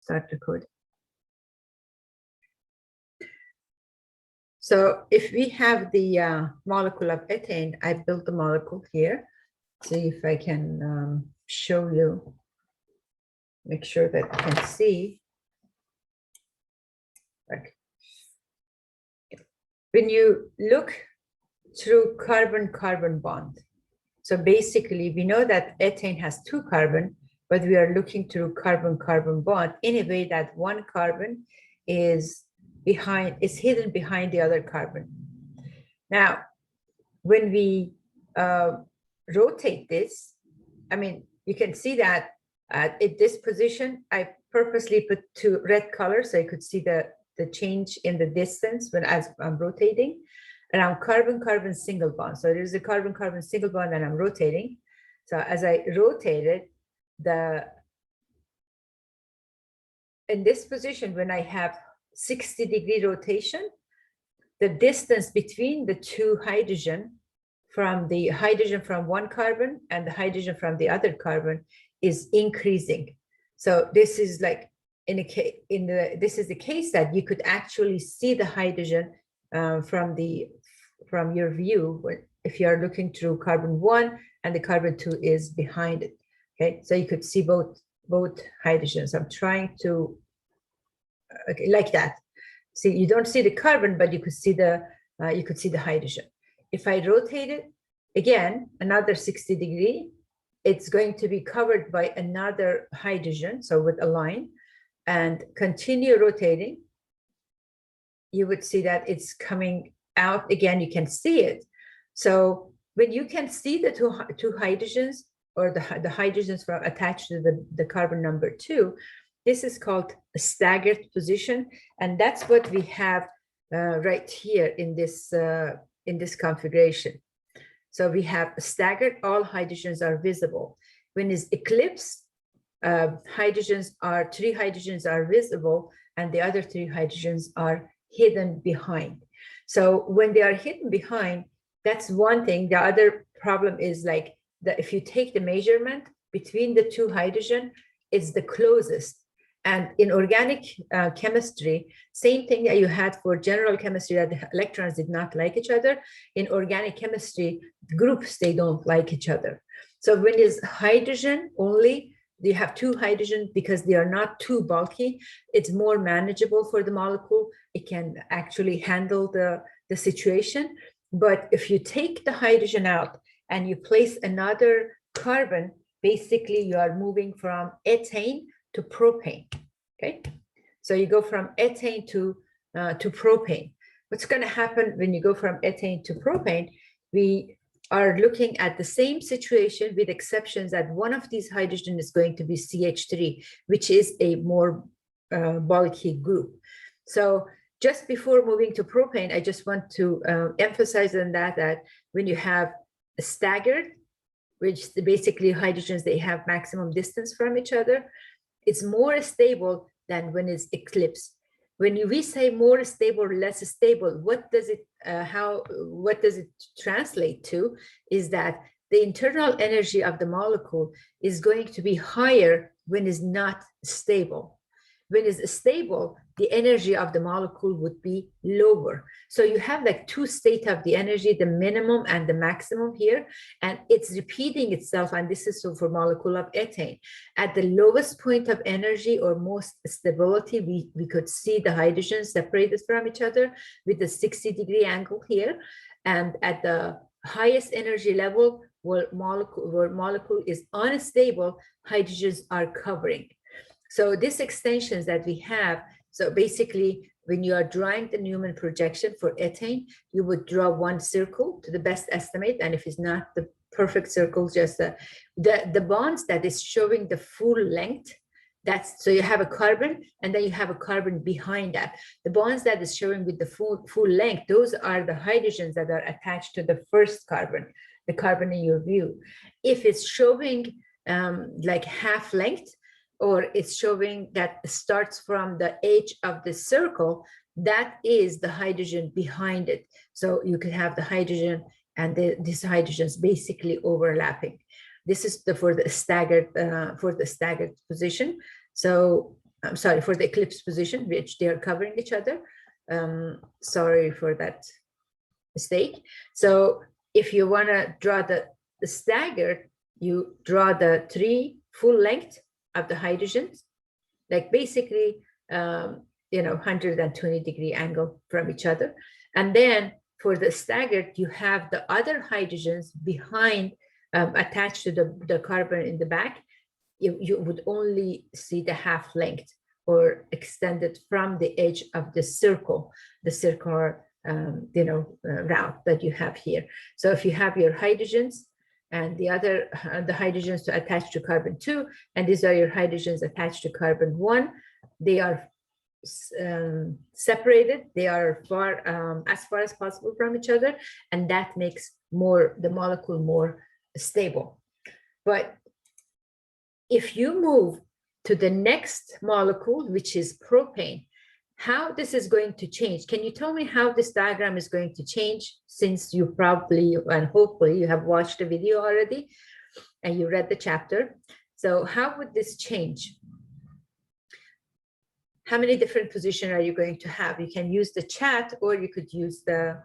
start the code. So if we have the molecule of ethane, I built the molecule here. See if I can show you, make sure that you can see. Like, when you look through carbon-carbon bond, so basically we know that ethane has 2 carbon, but we are looking through carbon-carbon bond in a way that one carbon is hidden behind the other carbon. Now, when we rotate this, I mean, you can see that at this position, I purposely put 2 red colors so I could see the change in the distance as I'm rotating. And I'm carbon-carbon single bond. So there's a carbon-carbon single bond and I'm rotating. So as I rotated, in this position, when I have 60-degree rotation, the distance between the 2 hydrogen from the hydrogen from one carbon and the hydrogen from the other carbon is increasing. So this is like this is the case that you could actually see the hydrogen from your view if you are looking through carbon 1 and the carbon 2 is behind it. Okay, so you could see both hydrogens. I'm trying to like that. See, you don't see the carbon, but you could see the hydrogen. If I rotate it again another 60 degree, it's going to be covered by another hydrogen, so with a line, and continue rotating, you would see that it's coming out again. You can see it. So when you can see the two hydrogens, or the hydrogens from attached to the carbon number 2, this is called a staggered position, and that's what we have right here in this configuration. So we have staggered, all hydrogens are visible. When it's eclipse, 3 hydrogens are visible and the other 3 hydrogens are hidden behind. So when they are hidden behind, that's one thing. The other problem is like that if you take the measurement between the 2 hydrogen, it's the closest. And in organic chemistry, same thing that you had for general chemistry, that the electrons did not like each other. In organic chemistry, groups, they don't like each other. So when it's hydrogen only, you have 2 hydrogen because they are not too bulky. It's more manageable for the molecule. It can actually handle the situation. But if you take the hydrogen out and you place another carbon, basically you are moving from ethane to propane. Okay, so you go from ethane to propane. What's going to happen when you go from ethane to propane? We are looking at the same situation with exceptions that one of these hydrogen is going to be CH3, which is a more bulky group. So just before moving to propane, I just want to emphasize on that when you have a staggered, which basically hydrogens, they have maximum distance from each other, it's more stable than when it's eclipse. When we say more stable or less stable, what does it translate to? Is that the internal energy of the molecule is going to be higher when it's not stable. When it's stable, the energy of the molecule would be lower. So you have like 2 states of the energy, the minimum and the maximum here, and it's repeating itself. And this is so for molecule of ethane. At the lowest point of energy or most stability, we could see the hydrogens separated from each other with the 60-degree angle here. And at the highest energy level, where molecule is unstable, hydrogens are covering. So these extensions that we have, so basically when you are drawing the Newman projection for ethane, you would draw one circle to the best estimate. And if it's not the perfect circle, just the bonds that is showing the full length, so you have a carbon and then you have a carbon behind that. The bonds that is showing with the full length, those are the hydrogens that are attached to the first carbon, the carbon in your view. If it's showing like half length, or it's showing that it starts from the edge of the circle, that is the hydrogen behind it. So you could have the hydrogen and these hydrogens basically overlapping. This is for the staggered position. So I'm sorry, for the eclipse position, which they are covering each other. Sorry for that mistake. So if you want to draw the staggered, you draw the 3 full length of the hydrogens, like basically, 120-degree angle from each other. And then for the staggered, you have the other hydrogens behind, attached to the carbon in the back. You would only see the half length or extended from the edge of the circular, route that you have here. So if you have your hydrogens and the hydrogens to attach to carbon 2, and these are your hydrogens attached to carbon 1, they are separated. They are as far as possible from each other, and that makes the molecule more stable. But if you move to the next molecule, which is propane, how this is going to change? Can you tell me how this diagram is going to change, since you probably and hopefully you have watched the video already and you read the chapter? So how would this change? How many different positions are you going to have? You can use the chat, or you could use the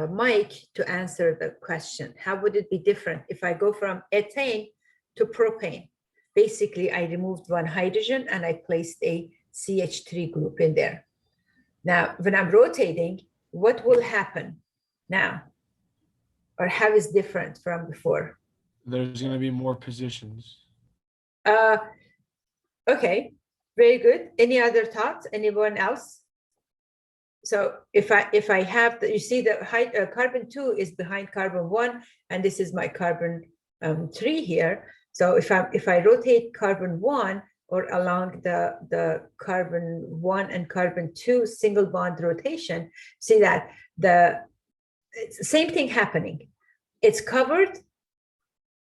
mic to answer the question. How would it be different if I go from ethane to propane? Basically, I removed one hydrogen and I placed a CH3 group in there. Now, when I'm rotating, what will happen now? Or how is different from before? There's going to be more positions. Okay, very good. Any other thoughts? Anyone else? So if I have you see the carbon 2 is behind carbon 1, and this is my carbon 3 here. So if I rotate carbon 1 or along the carbon 1 and carbon 2 single bond rotation, see that it's the same thing happening. It's covered,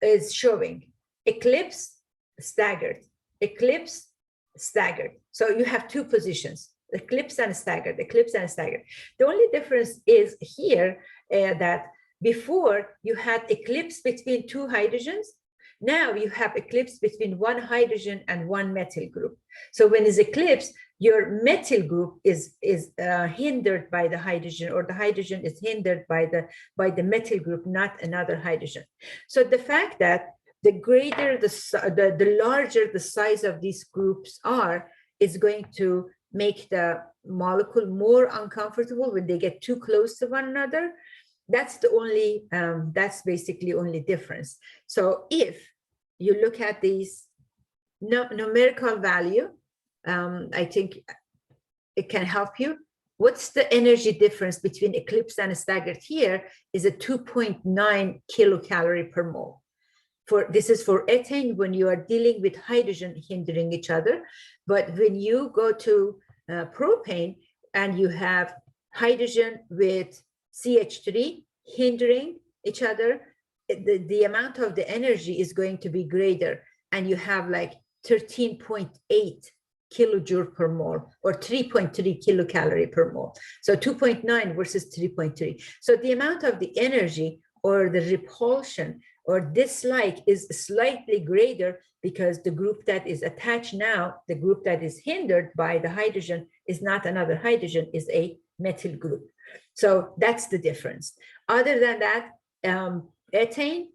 it's showing eclipse, staggered, eclipse, staggered. So you have 2 positions, eclipse and staggered, eclipse and staggered. The only difference is here that before you had eclipse between 2 hydrogens. Now you have eclipse between 1 hydrogen and 1 methyl group. So when it's eclipse, your methyl group is hindered by the hydrogen, or the hydrogen is hindered by the methyl group, not another hydrogen. So the fact that the greater the larger the size of these groups are, is going to make the molecule more uncomfortable when they get too close to one another. That's the only, that's basically only difference. So if you look at these numerical value, I think it can help you. What's the energy difference between eclipse and staggered? Here is a 2.9 kilocalorie per mole. This is for ethane when you are dealing with hydrogen hindering each other. But when you go to propane and you have hydrogen with CH3 hindering each other, the amount of the energy is going to be greater, and you have like 13.8 kilojoule per mole, or 3.3 kilocalorie per mole. So 2.9 versus 3.3. So the amount of the energy or the repulsion or dislike is slightly greater, because the group that is attached now, the group that is hindered by the hydrogen, is not another hydrogen, is a methyl group. So that's the difference. Other than that, ethane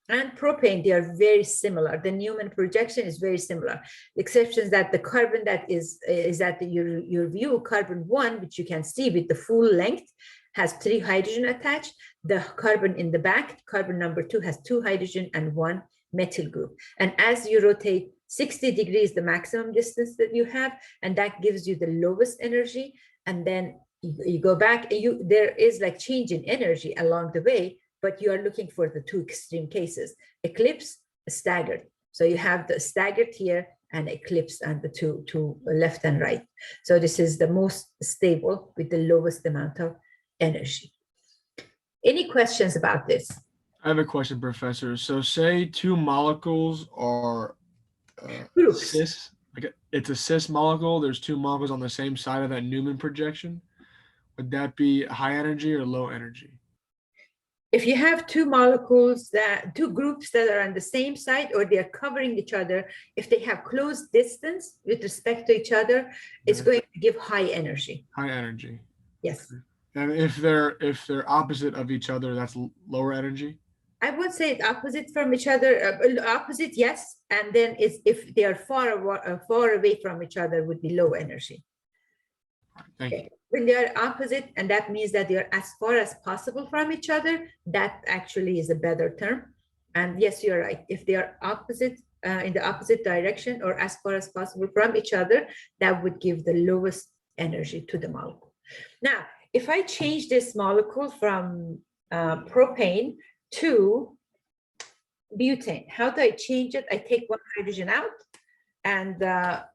and propane, they are very similar. The Newman projection is very similar. The exception is that the carbon that is at your view, carbon 1, which you can see with the full length, has 3 hydrogen attached. The carbon in the back, carbon number 2, has 2 hydrogen and 1 methyl group. And as you rotate 60 degrees, the maximum distance that you have, and that gives you the lowest energy. And then you go back, and there is like change in energy along the way, but you are looking for the 2 extreme cases: eclipse, staggered. So you have the staggered here and eclipse on the two left and right. So this is the most stable with the lowest amount of energy. Any questions about this? I have a question, Professor. So say 2 molecules are Groups. cis. It's a cis molecule. There's 2 molecules on the same side of that Newman projection. Would that be high energy or low energy? if you have two groups that are on the same side or they are covering each other, if they have close distance with respect to each other, it's going to give high energy. High energy. Yes. Okay. And if they're opposite of each other, that's lower energy. I would say it's opposite from each other. Opposite, yes, and then if they are far away from each other, would be low energy. Thank you. When they are opposite, and that means that they are as far as possible from each other, that actually is a better term. And yes, you're right. If they are opposite in the opposite direction or as far as possible from each other, that would give the lowest energy to the molecule. Now, if I change this molecule from propane to butane, how do I change it? I take one hydrogen out, and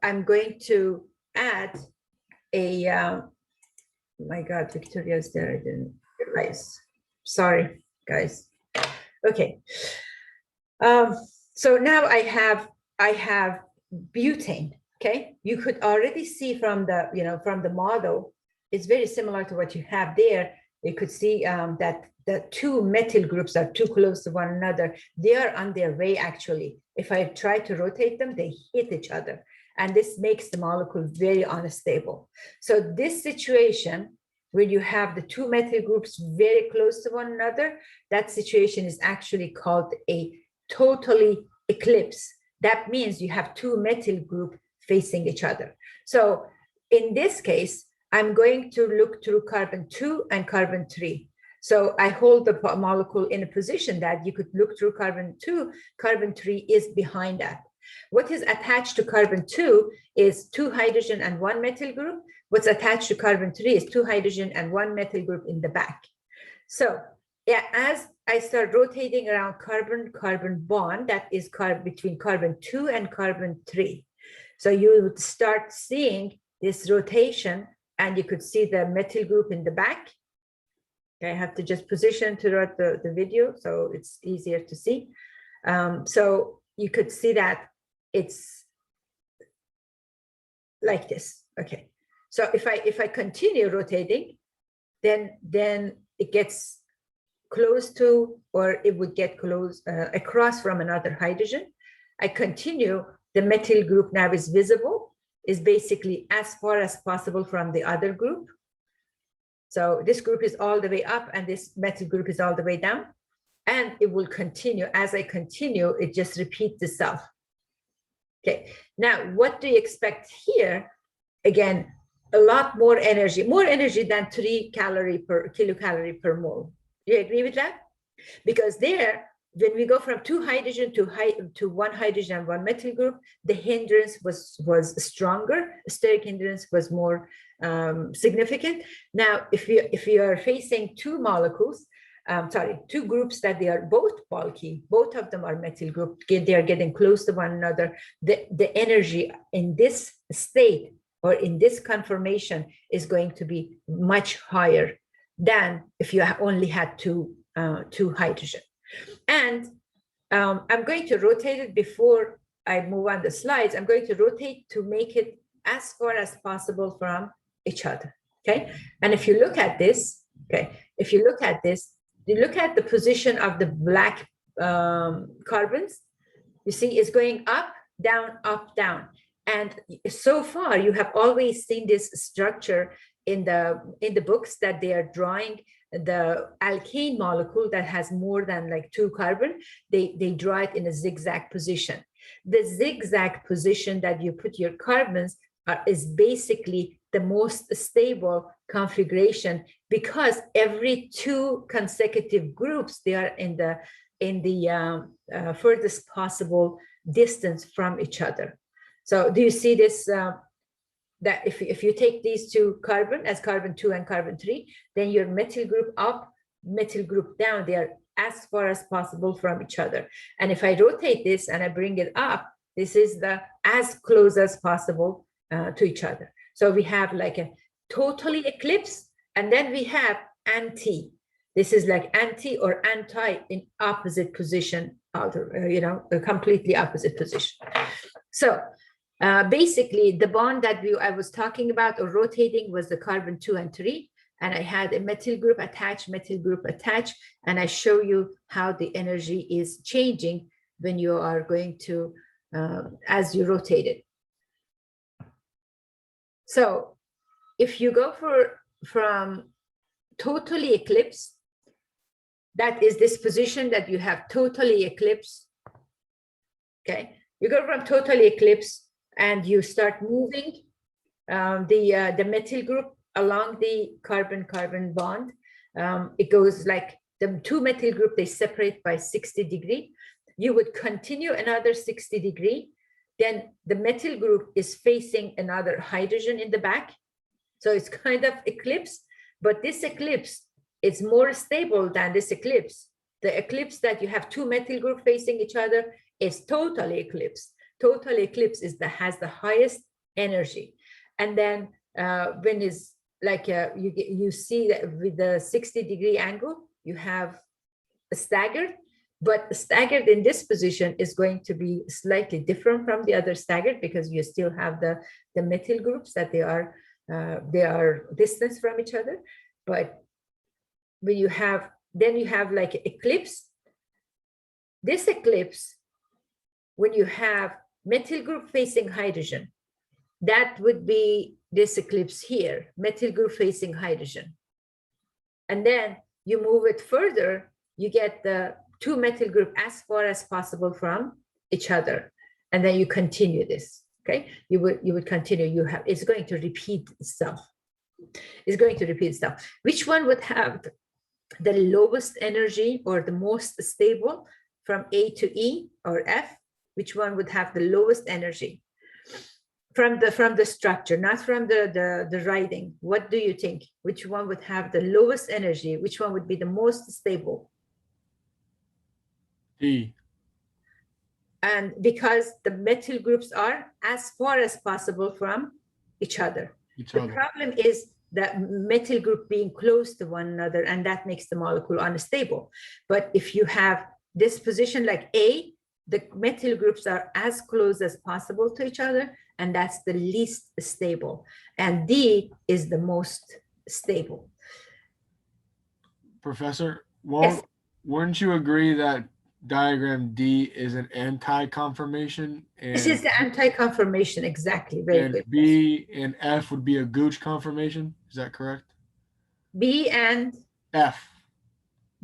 I'm going to add a my God, Victoria is there. I didn't realize. Sorry, guys. Okay. So now I have butane. Okay, you could already see from the model, it's very similar to what you have there. You could see that the two methyl groups are too close to one another. They are on their way, actually. If I try to rotate them, they hit each other. And this makes the molecule very unstable. So this situation, where you have the two methyl groups very close to one another, that situation is actually called a totally eclipse. That means you have two methyl groups facing each other. So in this case, I'm going to look through carbon 2 and carbon 3. So I hold the molecule in a position that you could look through carbon 2, carbon 3 is behind that. What is attached to carbon 2 is 2 hydrogen and 1 methyl group. What's attached to carbon 3 is 2 hydrogen and 1 methyl group in the back. So yeah, as I start rotating around carbon-carbon bond, that is between carbon 2 and carbon 3. So you would start seeing this rotation, and you could see the methyl group in the back. I have to just position throughout the video, so it's easier to see. So you could see that it's like this. Okay. So if I continue rotating, then it gets close to, or it would get close across from another hydrogen. I continue, the methyl group now is visible, is basically as far as possible from the other group. So this group is all the way up and this methyl group is all the way down. And it will continue. As I continue, it just repeats itself. Okay, now what do you expect here? Again, a lot more energy than 3 kilocalorie per mole. Do you agree with that? Because there, when we go from 2 hydrogen to 1 hydrogen and 1 methyl group, the hindrance was stronger. Steric hindrance was more significant. Now, if you are facing 2 molecules, 2 groups that they are both bulky, both of them are methyl group, they are getting close to one another, the energy in this state or in this conformation is going to be much higher than if you only had two hydrogen. And I'm going to rotate it before I move on the slides. I'm going to rotate to make it as far as possible from each other. Okay. And if you look at this, you look at the position of the black carbons, you see it's going up, down. And so far, you have always seen this structure in the books that they are drawing the alkane molecule that has more than like 2 carbon. They draw it in a zigzag position. The zigzag position that you put your carbons is basically the most stable configuration, because every 2 consecutive groups, they are in the furthest possible distance from each other. So do you see this? That if you take these 2 carbon as carbon 2 and carbon 3, then your methyl group up, methyl group down, they are as far as possible from each other. And if I rotate this and I bring it up, this is as close as possible to each other. So we have like a totally eclipse, and then we have anti. This is like anti or anti in opposite position, a completely opposite position. So basically, the bond that I was talking about or rotating was the carbon 2 and 3, and I had a methyl group attached, and I show you how the energy is changing when you are going to, as you rotate it. So if you go from totally eclipse, that is this position that you have totally eclipse, okay? You go from totally eclipse and you start moving the methyl group along the carbon-carbon bond. It goes like the two methyl group, they separate by 60 degrees. You would continue another 60 degrees. Then the methyl group is facing another hydrogen in the back. So it's kind of eclipse, but this eclipse is more stable than this eclipse. The eclipse that you have two methyl group facing each other is totally eclipse. Total eclipse is has the highest energy. And then when is like you see that with the 60-degree angle, you have a staggered, but staggered in this position is going to be slightly different from the other staggered because you still have the methyl groups that they are distant from each other. But when you have, then you have like eclipse. This eclipse, when you have methyl group facing hydrogen, that would be this eclipse here, methyl group facing hydrogen. And then you move it further, you get the two methyl group as far as possible from each other. And then you continue this, okay? You would continue, it's going to repeat itself. It's going to repeat itself. Which one would have the lowest energy or the most stable from A to E or F? Which one would have the lowest energy from the structure, not from the writing? What do you think? Which one would have the lowest energy? Which one would be the most stable? E. And because the methyl groups are as far as possible from each other. The problem is that methyl group being close to one another, and that makes the molecule unstable. But if you have this position like A, the methyl groups are as close as possible to each other, and that's the least stable. And D is the most stable. Professor, Yes. wouldn't you agree that diagram D is an anti-conformation? This is the anti-conformation, exactly. Very and good. B and F would be a Gooch conformation. Is that correct? B and F.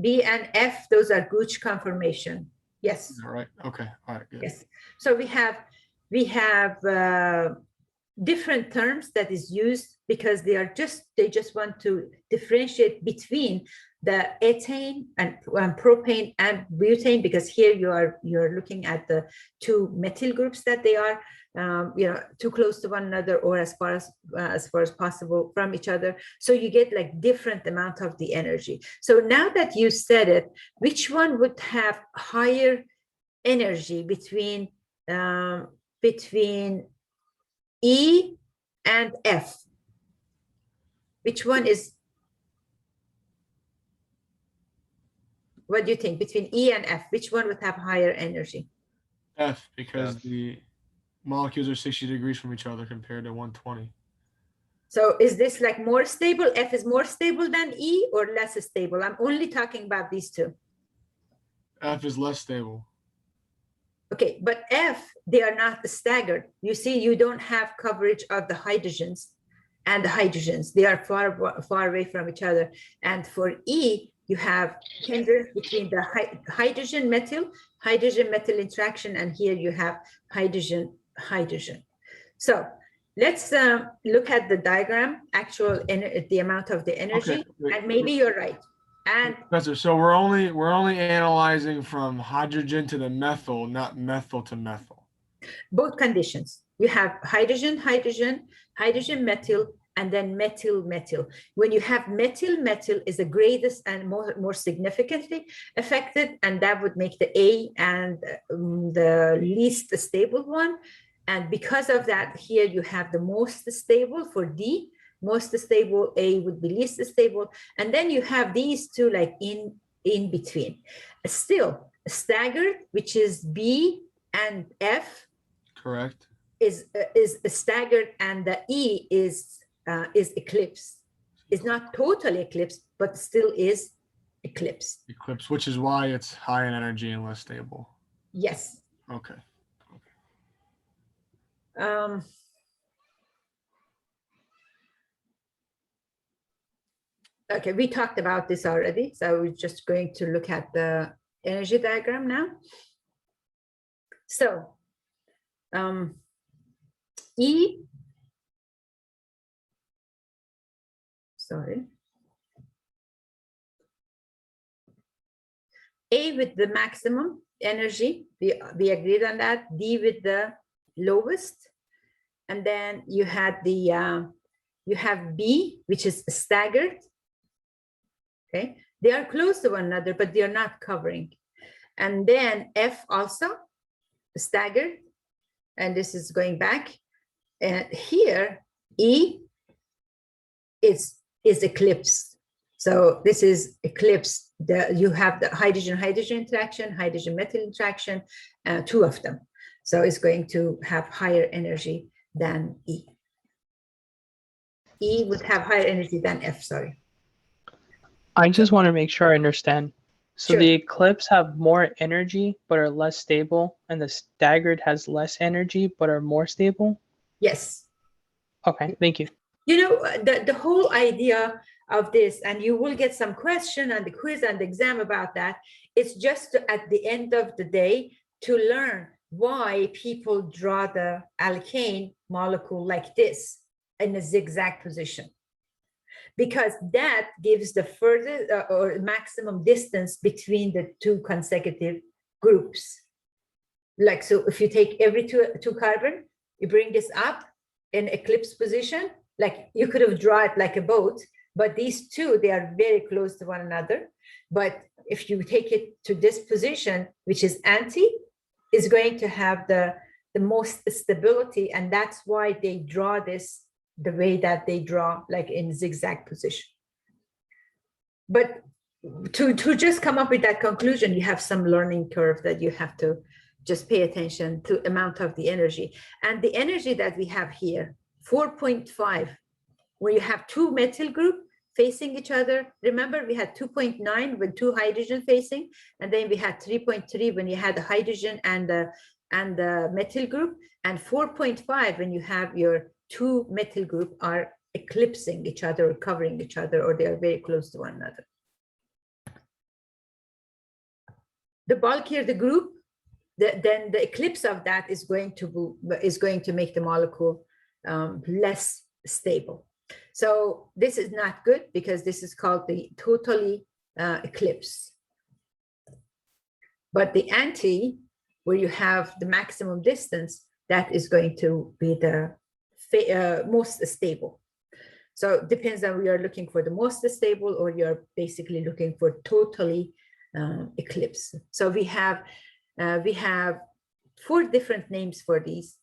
B and F, those are Gooch conformation. Yes. All right. Okay. All right. Good. Yes. So we have different terms that is used because they just want to differentiate between the ethane and propane and butane, because here you're looking at the two methyl groups that they are too close to one another or as far as possible from each other. So you get like different amount of the energy. So now that you said it, which one would have higher energy between E and F? Which one is, what do you think, between E and F, which one would have higher energy? F, because the molecules are 60 degrees from each other compared to 120. So is this like more stable? F is more stable than E or less stable? I'm only talking about these two. F is less stable. Okay, but F, they are not staggered. You see, you don't have coverage of the hydrogens and the hydrogens. They are far away from each other. And for E, you have hindrance between the hydrogen metal interaction, and here you have hydrogen. So let's look at the diagram, the amount of the energy, okay. And maybe you're right. And Professor, so we're only analyzing from hydrogen to the methyl, not methyl to methyl. Both conditions. You have hydrogen, methyl, and then methyl. When you have methyl is the greatest and more significantly affected, and that would make the A and the least stable one. And because of that, here you have the most stable for D. Most stable, A would be least stable, and then you have these two like in between. Still staggered, which is B and F. Correct. Is staggered, and the E is eclipse. is not totally eclipsed, but still is eclipsed. Eclipse, which is why it's high in energy and less stable. Yes. Okay. Okay, we talked about this already, so we're just going to look at the energy diagram now. So, E, sorry, A with the maximum energy, we agreed on that, D with the lowest, and then you had the, you have B, which is staggered, okay? They are close to one another, but they are not covering. And then F also, staggered, and this is going back. And here, E is eclipsed. So this is eclipsed. You have the hydrogen-hydrogen interaction, hydrogen-metal interaction, two of them. So it's going to have higher energy than E. E would have higher energy than F, sorry. I just want to make sure I understand. So Sure. the eclipse have more energy but are less stable, and the staggered has less energy but are more stable? Yes. Okay, thank you. You know, the whole idea of this, and you will get some question on the quiz and the exam about that, it's just at the end of the day to learn why people draw the alkane molecule like this in a zigzag position. Because that gives the further or maximum distance between the two consecutive groups. Like, so if you take every two carbon, you bring this up in eclipse position, like you could have drawn it like a boat, but these two, they are very close to one another. But if you take it to this position, which is anti, is going to have the most stability, and that's why they draw this the way that they draw, like in zigzag position. But to just come up with that conclusion, you have some learning curve that you have to just pay attention to amount of the energy. And the energy that we have here, 4.5, where you have two metal group facing each other. Remember, we had 2.9 with two hydrogen facing, and then we had 3.3 when you had the hydrogen and the metal group, and 4.5 when you have your two metal group are eclipsing each other or covering each other, or they are very close to one another. The bulkier the group, then the eclipse of that is going to make the molecule less stable. So this is not good, because this is called the totally eclipse. But the anti, where you have the maximum distance, that is going to be the most stable. So it depends on we are looking for the most stable, or you're basically looking for totally eclipse. So we have 4 different names for these.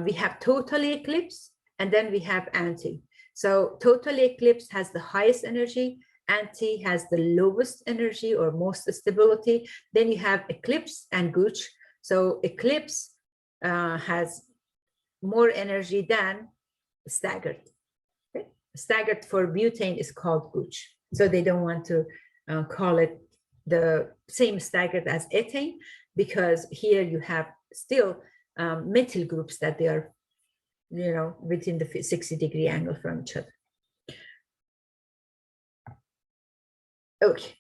We have totally eclipse, and then we have anti. So totally eclipse has the highest energy, anti has the lowest energy or most stability. Then you have eclipse and Gooch. So eclipse has more energy than staggered. Okay? Staggered for butane is called Gooch. So they don't want to call it the same staggered as ethane, because here you have still metal groups that they are, you know, within the 60-degree angle from each other. Okay.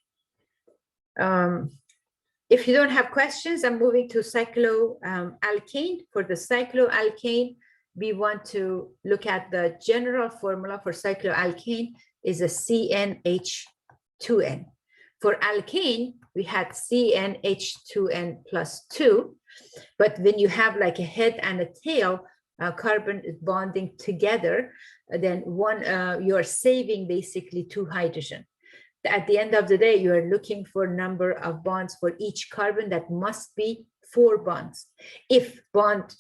If you don't have questions, I'm moving to cycloalkane. For the cycloalkane, we want to look at the general formula for cycloalkane is a CnH2n. For alkane, we had CnH2n plus 2, but when you have like a head and a tail, carbon is bonding together, then you are saving basically 2 hydrogen. At the end of the day, you are looking for number of bonds for each carbon. That must be 4 bonds. If bond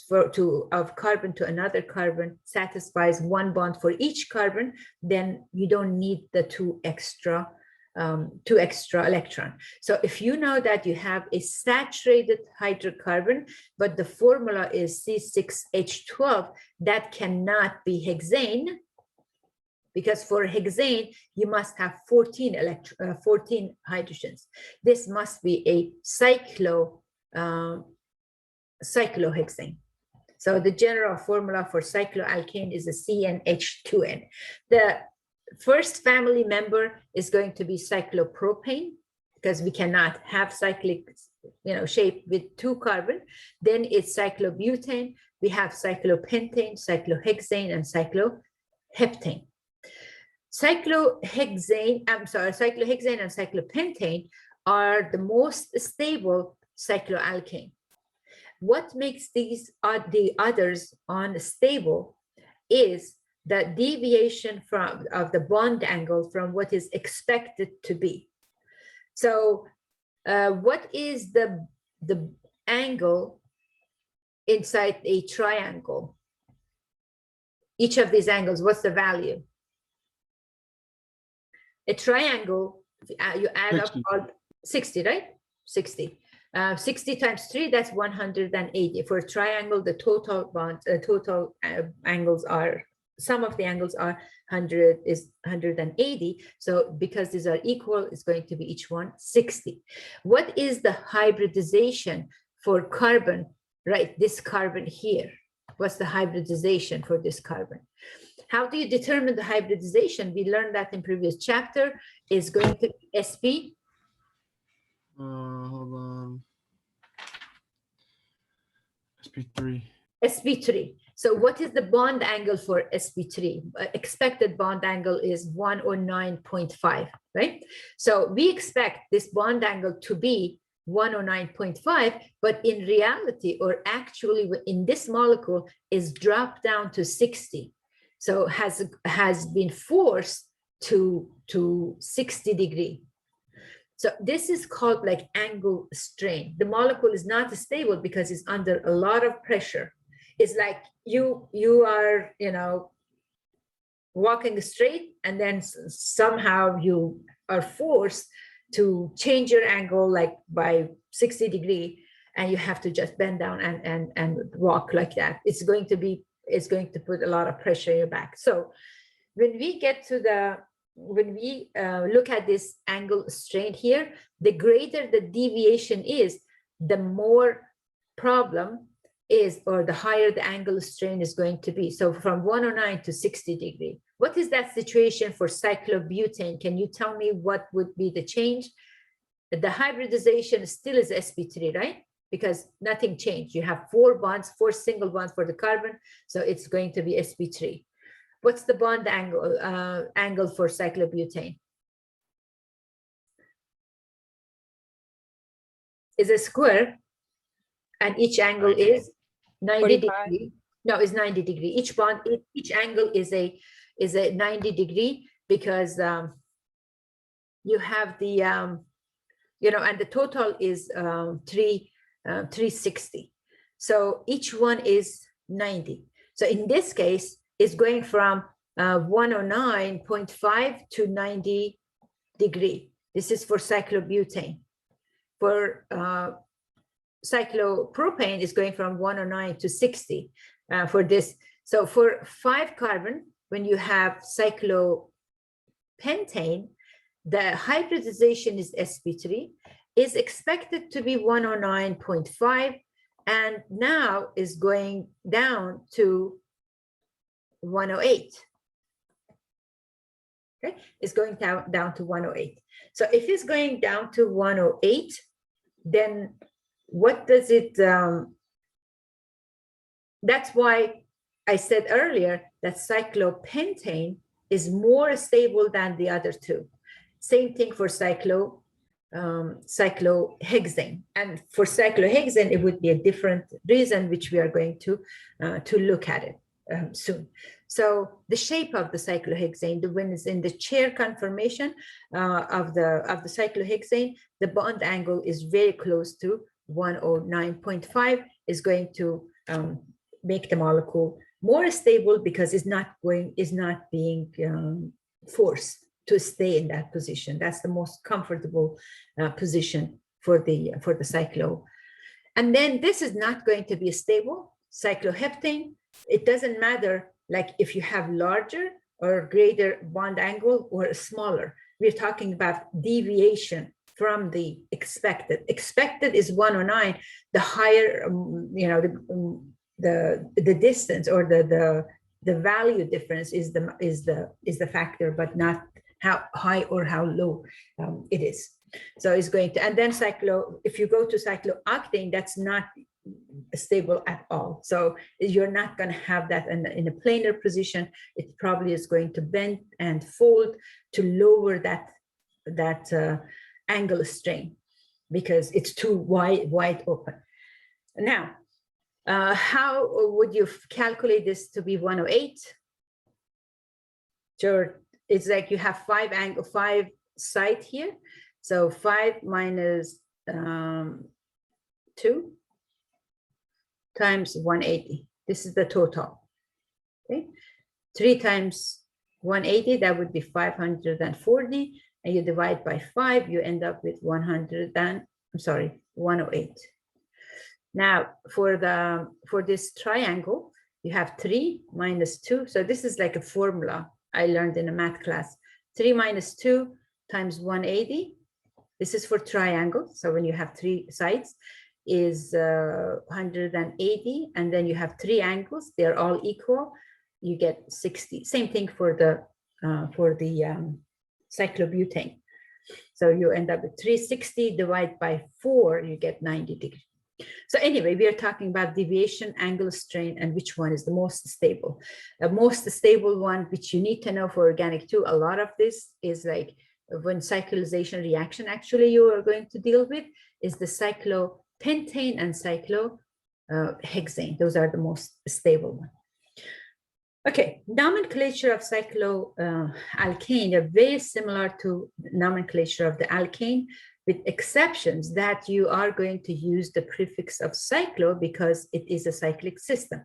of carbon to another carbon satisfies 1 bond for each carbon, then you don't need the 2 extra electron. So if you know that you have a saturated hydrocarbon, but the formula is C6H12, that cannot be hexane, because for hexane, you must have 14 hydrogens. This must be a cyclohexane. So the general formula for cycloalkane is a CnH2n. The first family member is going to be cyclopropane, because we cannot have cyclic, shape with 2 carbon. Then it's cyclobutane. We have cyclopentane, cyclohexane, and cycloheptane. Cyclohexane and cyclopentane are the most stable cycloalkane. What makes these the others unstable is the deviation of the bond angle from what is expected to be. So what is the angle inside a triangle? Each of these angles, what's the value? A triangle, you add 60. Up all 60, right? 60. 60 times 3, that's 180. For a triangle, the total angles are, sum of the angles are 180. So because these are equal, it's going to be each one 60. What is the hybridization for carbon, right? This carbon here. What's the hybridization for this carbon? How do you determine the hybridization? We learned that in previous chapter. Is going to be SP. Hold on. SP3. SP3. So what is the bond angle for SP3? Expected bond angle is 109.5, right? So we expect this bond angle to be 109.5, but in reality, or actually in this molecule, is dropped down to 60. So has been forced to 60 degree. So this is called like angle strain. The molecule is not stable because it's under a lot of pressure. It's like you are, walking straight, and then somehow you are forced to change your angle like by 60 degree, and you have to just bend down and walk like that. It's going to put a lot of pressure in your back. So when we look at this angle strain here, the greater the deviation is, the more problem is, or the higher the angle strain is going to be. So from 109 to 60 degree. What is that situation for cyclobutane? Can you tell me what would be the change? The hybridization still is sp3, right? Because nothing changed. You have 4 single bonds for the carbon. So it's going to be sp3. What's the bond angle for cyclobutane? Is a square, and each angle is 90 degree. No, it's 90 degree. Each angle is a 90 degree, because you have the and the total is 360. So each one is 90. So in this case, it's going from 109.5 to 90 degree. This is for cyclobutane. For cyclopropane is going from 109 to 60 for this. So for 5 carbon, when you have cyclopentane, the hybridization is sp3, is expected to be 109.5, and now is going down to 108. Okay, it's going down to 108. So if it's going down to 108, then what does it, that's why I said earlier that cyclopentane is more stable than the other 2. Same thing for cyclohexane. And for cyclohexane, it would be a different reason, which we are going to look at it soon. So the shape of the cyclohexane, when it's in the chair conformation of the cyclohexane, the bond angle is very close to 109.5, is going to make the molecule more stable, because it's not being forced to stay in that position. That's the most comfortable position for the cyclo. And then this is not going to be stable. Cycloheptane, it doesn't matter, like if you have larger or greater bond angle or smaller. We're talking about deviation from the expected. Expected is 109. The higher, the distance or the value difference is the factor, but not how high or how low it is. So it's going to, and then if you go to cyclooctane, that's not stable at all. So you're not going to have that in a planar position. It probably is going to bend and fold to lower that angle strain because it's too wide open. Now, how would you calculate this to be 108? Sure, it's like you have five side here. So 5 minus 2 times 180. This is the total. Okay, 3 times 180, that would be 540, and you divide by 5, you end up with 108. Now for this triangle, you have 3 minus 2. So this is like a formula I learned in a math class. 3 minus 2 times 180. This is for triangle. So when you have 3 sides is 180, and then you have 3 angles. They're all equal. You get 60. Same thing for the cyclobutane. So you end up with 360 divided by 4, you get 90 degrees. So anyway, we are talking about deviation, angle, strain, and which one is the most stable. The most stable one, which you need to know for organic too, a lot of this is like when cyclization reaction actually you are going to deal with is the cyclopentane and cyclohexane. Those are the most stable ones. Okay, nomenclature of cycloalkane are very similar to nomenclature of the alkane, with exceptions that you are going to use the prefix of cyclo because it is a cyclic system.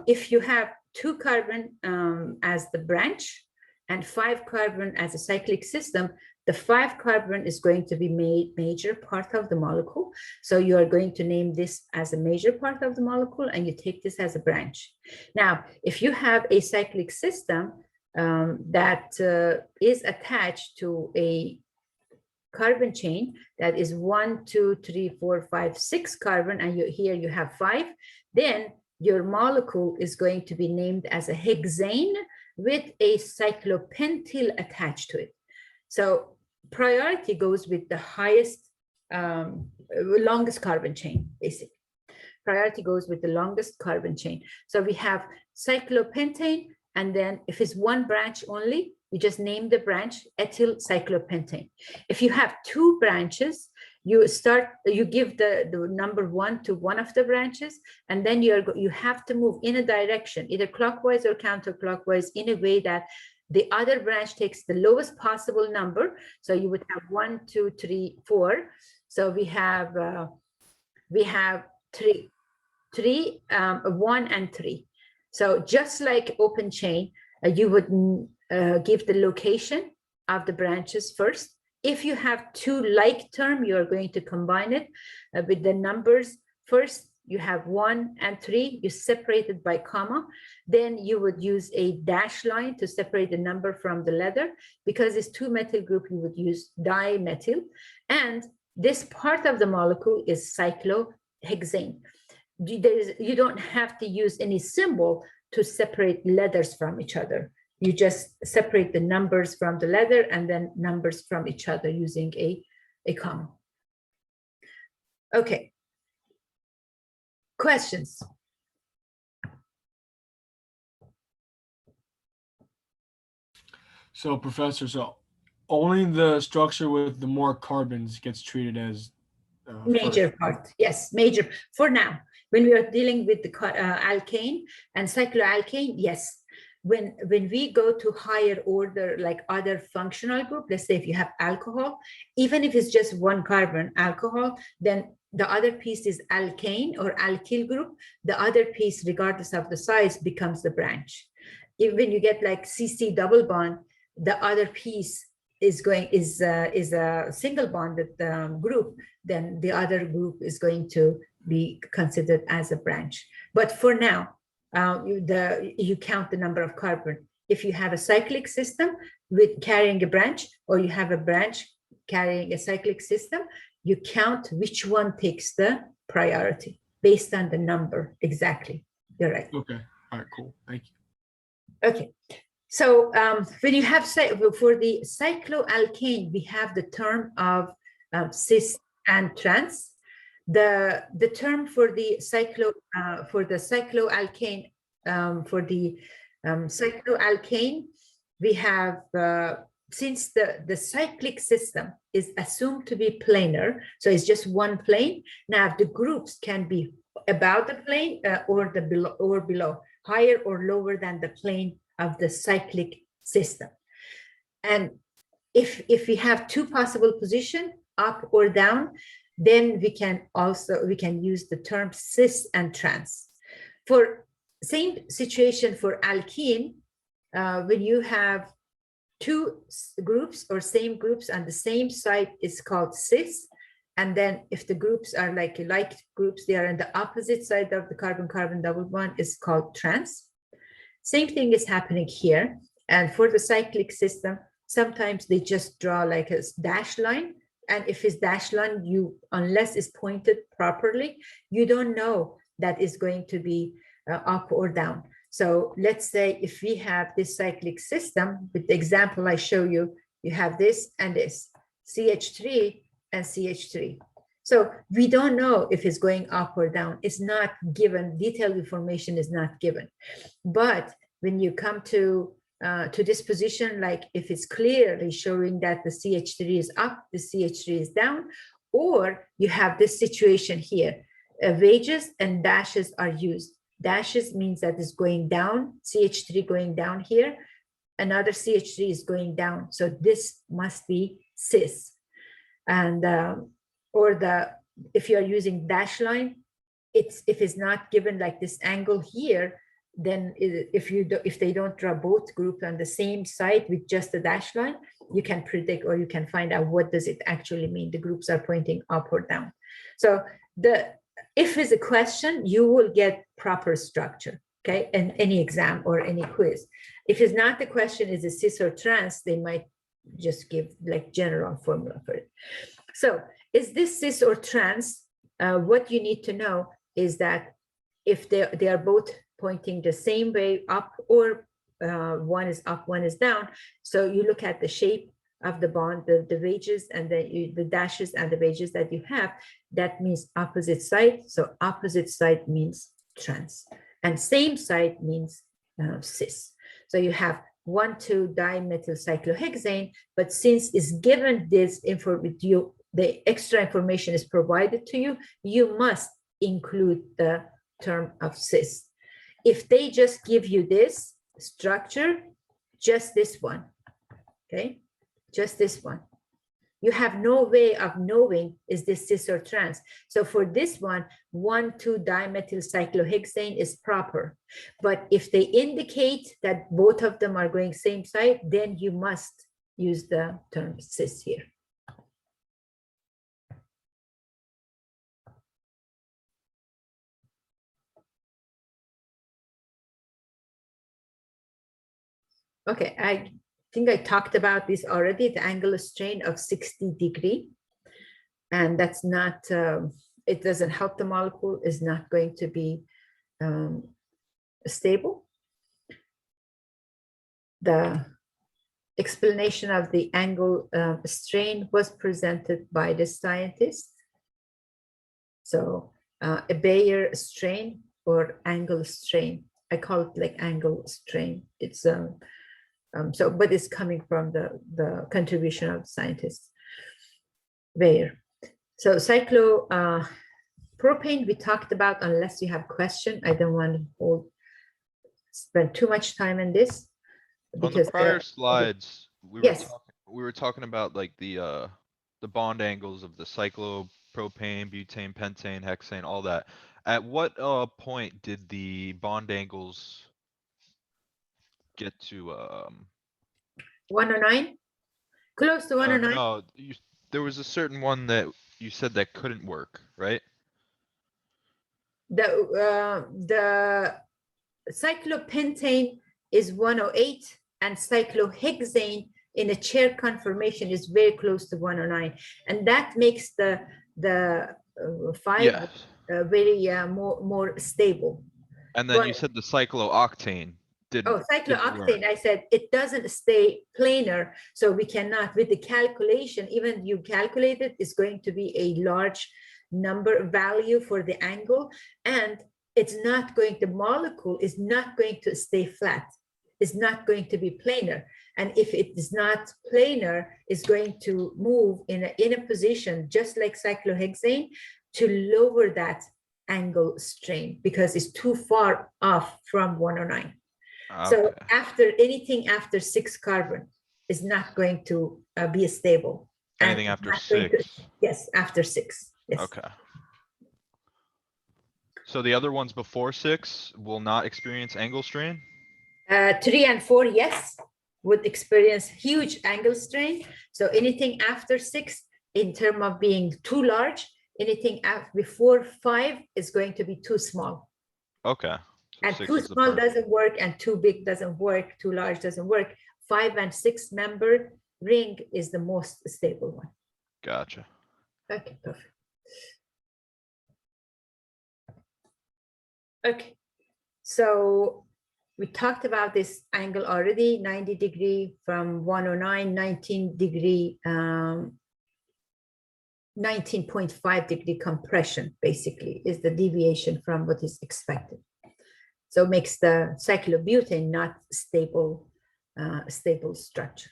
If you have 2 carbon as the branch and 5 carbon as a cyclic system, the 5 carbon is going to be made major part of the molecule. So you are going to name this as a major part of the molecule and you take this as a branch. Now, if you have a cyclic system that is attached to a carbon chain that is 1, 2, 3, 4, 5, 6 carbon, and here you have 5, then your molecule is going to be named as a hexane with a cyclopentyl attached to it. So priority goes with the highest, longest carbon chain, basically. Priority goes with the longest carbon chain. So we have cyclopentane, and then if it's one branch only, you just name the branch ethyl cyclopentane. If you have 2 branches, you give the number 1 to one of the branches, and then you have to move in a direction, either clockwise or counterclockwise, in a way that the other branch takes the lowest possible number. So you would have 1, 2, 3, 4. So we have 3, 1 and 3. So just like open chain, you would give the location of the branches first. If you have 2 like term, you are going to combine it with the numbers. First, you have 1 and 3, you separate it by comma. Then you would use a dash line to separate the number from the letter. Because it's 2 methyl group, you would use dimethyl. And this part of the molecule is cyclohexane. You don't have to use any symbol to separate letters from each other. You just separate the numbers from the letter and then numbers from each other using a comma. Okay. Questions? So, Professor, so only the structure with the more carbons gets treated as major first. part, yes, major for now. When we are dealing with the alkane and cycloalkane, yes. When we go to higher order, like other functional group, let's say if you have alcohol, even if it's just 1 carbon alcohol, then the other piece is alkane or alkyl group. The other piece, regardless of the size, becomes the branch. When you get like CC double bond, the other piece is a single bonded group, then the other group is going to be considered as a branch. But for now, you count the number of carbon if you have a cyclic system with carrying a branch, or you have a branch carrying a cyclic system, you count which one takes the priority based on the number. Exactly. You're right. Okay. All right, cool. Thank you. Okay. So when you have, for the cycloalkane, we have the term of cis and trans. The term for the cycloalkane, cycloalkane, we have, since the cyclic system is assumed to be planar, so it's just one plane. Now the groups can be above the plane or below, higher or lower than the plane of the cyclic system. And if we have two possible positions, up or down, then we can use the term cis and trans. For same situation for alkene, when you have two groups or same groups on the same side, is called cis. And then if the groups are like groups, they are on the opposite side of the carbon-carbon double bond, is called trans. Same thing is happening here. And for the cyclic system, sometimes they just draw like a dash line. And if it's dash line, unless it's pointed properly, you don't know that is going to be up or down. So let's say if we have this cyclic system, with the example I show you, you have this and this, CH3 and CH3. So we don't know if it's going up or down. It's not given, detailed information is not given. But when you come to this position, like if it's clearly showing that the CH3 is up, the CH3 is down, or you have this situation here, wedges and dashes are used. Dashes means that it's going down, CH3 going down here, another CH3 is going down. So this must be cis. And if you are using dash line, if it's not given like this angle here, then if they don't draw both groups on the same side with just the dash line, you can predict, or you can find out what does it actually mean. The groups are pointing up or down. So if it's a question, you will get proper structure, okay, in any exam or any quiz. If it's not the question, is it cis or trans, they might just give like general formula for it. So is this cis or trans? What you need to know is that if they are both pointing the same way up, or one is up, one is down. So you look at the shape of the bond, the wedges and the dashes and the wedges that you have, that means opposite side. So opposite side means trans, and same side means cis. So you have 1,2-dimethyl cyclohexane, but since it's given this info with you, the extra information is provided to you, you must include the term of cis. If they just give you this structure, just this one, okay, just this one, you have no way of knowing is this cis or trans. So for this one, 1,2-dimethyl cyclohexane is proper. But if they indicate that both of them are going same side, then you must use the term cis here. Okay, I think I talked about this already, the angular strain of 60 degrees. And that's not, it doesn't help the molecule, is not going to be stable. The explanation of the angle strain was presented by the scientist. So a Bayer strain or angle strain, I call it like angle strain. It's but it's coming from the contribution of scientists, Bayer. So cyclopropane we talked about. Unless you have question, I don't want to spend too much time in this. On the prior slides, we were talking about like the bond angles of the cyclo, propane, butane, pentane, hexane, all that. At what point did the bond angles get to 109? Close to 109? No, there was a certain one that you said that couldn't work, right? The cyclopentane is 108, and cyclohexane in a chair conformation is very close to 109, and that makes the 5 Yes. very more stable. And then But- you said the cyclooctane didn't. Oh, didn't work. cyclooctane, I said it doesn't stay planar, so we cannot, with the calculation, even you calculate it, it's going to be a large number value for the angle, and it's not going, the molecule is not going to stay flat. It's not going to be planar. And if it is not planar, it's going to move in a position, just like cyclohexane, to lower that angle strain because it's too far off from 109. So Okay. after anything after 6 carbon is not going to be stable. And Anything it's after not going to- 6. yes, after 6. Yes. Okay. So the other ones before 6 will not experience angle strain? 3 and 4, yes, would experience huge angle strain. So anything after 6, in terms of being too large, anything before 5 is going to be too small. Okay. So And 6 too is the small perfect. doesn't work, and too big doesn't work, too large doesn't work. 5 and 6 member ring is the most stable one. Gotcha. Okay, perfect. Okay, so we talked about this angle already, 90 degree from 109, 19 degree, 19.5 degree compression, basically, is the deviation from what is expected. So it makes the cyclobutane not stable, stable structure.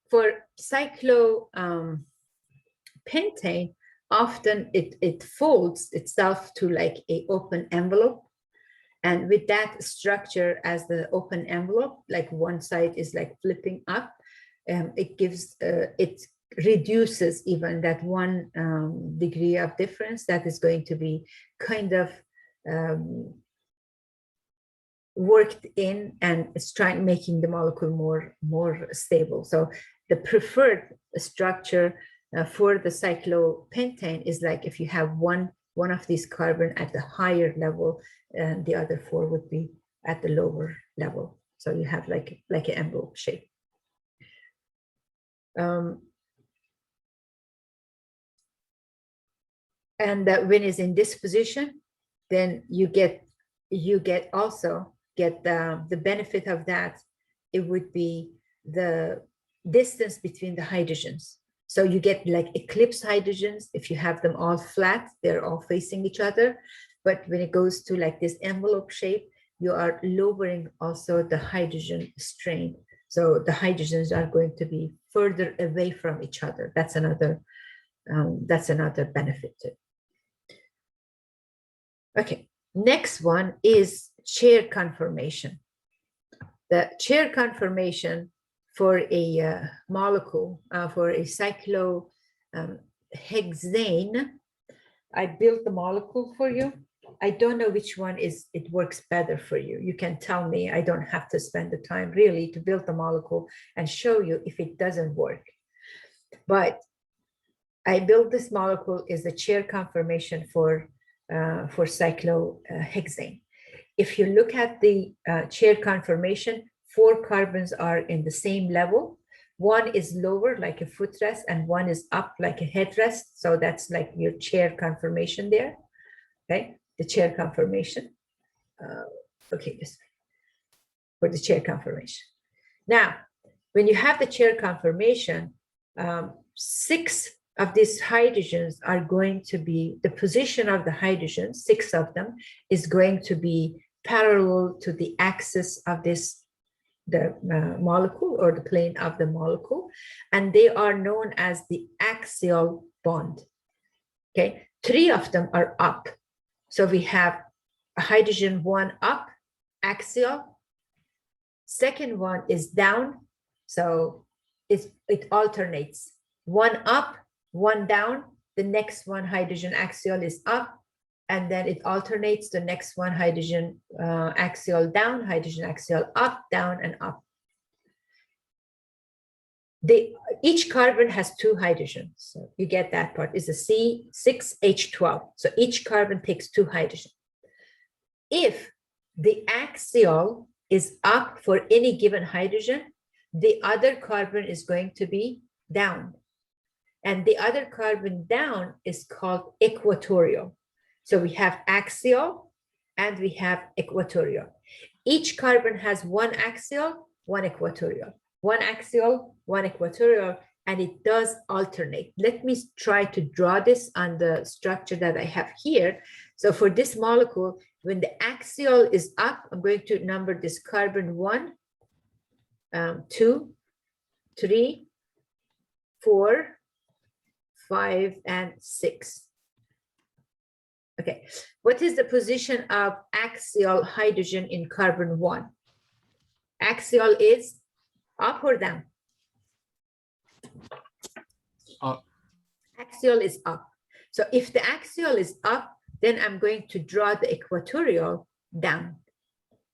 For cyclopentane, often it folds itself to like an open envelope. And with that structure as the open envelope, like one side is like flipping up, it gives, it reduces even that 1 degree of difference that is going to be kind of worked in, and it's trying making the molecule more stable. So the preferred structure for the cyclopentane is like if you have one of these carbon at the higher level, and the other 4 would be at the lower level. So you have like an envelope shape. And that when it's in this position, then you also get the benefit of that. It would be the distance between the hydrogens. So you get like eclipse hydrogens. If you have them all flat, they're all facing each other. But when it goes to like this envelope shape, you are lowering also the hydrogen strain. So the hydrogens are going to be further away from each other. That's another benefit too. Okay, next one is chair conformation. The chair conformation for a molecule, for a cyclohexane, I built the molecule for you. I don't know which one it works better for you. You can tell me. I don't have to spend the time really to build the molecule and show you if it doesn't work. But I built this molecule is the chair conformation for cyclohexane. If you look at the chair conformation, 4 carbons are in the same level. 1 is lower like a footrest, and 1 is up like a headrest. So that's like your chair conformation there. Okay, the chair conformation. Okay, this way for the chair conformation. Now, when you have the chair conformation, 6 of these hydrogens are going to be, the position of the hydrogens, 6 of them, is going to be parallel to the axis of this, the molecule or the plane of the molecule, and they are known as the axial bond. Okay, 3 of them are up. So we have a hydrogen 1 up, axial. Second one is down. So it alternates. 1 up, 1 down. The next one, hydrogen axial, is up. And then it alternates. The next one, hydrogen axial down, hydrogen axial up, down, and up. Each carbon has 2 hydrogens. So you get that part. It's a C6H12. So each carbon takes 2 hydrogens. If the axial is up for any given hydrogen, the other carbon is going to be down. And the other carbon down is called equatorial. So we have axial and we have equatorial. Each carbon has one axial, one equatorial, one axial, one equatorial, and it does alternate. Let me try to draw this on the structure that I have here. So for this molecule, when the axial is up, I'm going to number this carbon 1, 2, 3, 4, 5, and 6. Okay, what is the position of axial hydrogen in carbon 1? Axial is up or down? Up. Axial is up. So if the axial is up, then I'm going to draw the equatorial down.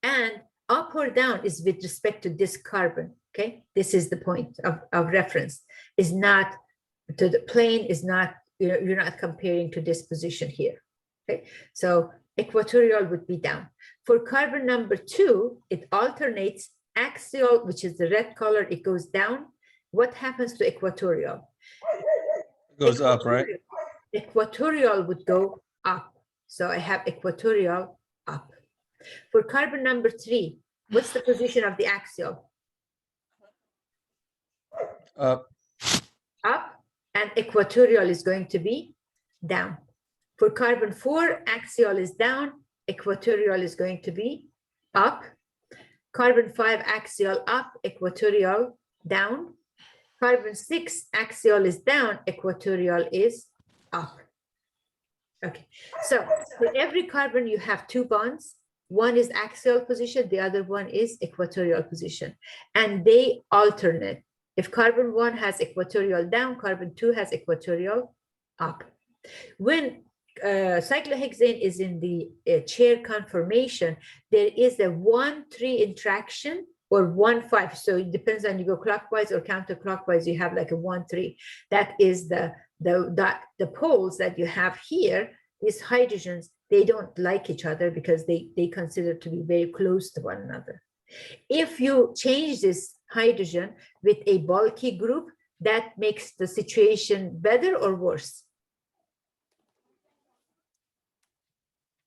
And up or down is with respect to this carbon, okay? This is the point of reference. Is not to the plane, is not, you're not comparing to this position here, okay? So equatorial would be down. For carbon number 2, it alternates axial, which is the red color, it goes down. What happens to equatorial? It goes up, right? Equatorial would go up. So I have equatorial up. For carbon number 3, what's the position of the axial? Up. Up, and equatorial is going to be down. For carbon 4, axial is down, equatorial is going to be up. Carbon 5, axial up, equatorial down. Carbon 6, axial is down, equatorial is up. Okay, so for every carbon you have 2 bonds. One is axial position, the other one is equatorial position, and they alternate. If carbon 1 has equatorial down, carbon 2 has equatorial up. When cyclohexane is in the chair conformation, there is a 1-3 interaction or 1-5. So it depends on you go clockwise or counterclockwise, you have like a 1-3. That is the poles that you have here. These hydrogens, they don't like each other because they consider to be very close to one another. If you change this hydrogen with a bulky group, that makes the situation better or worse?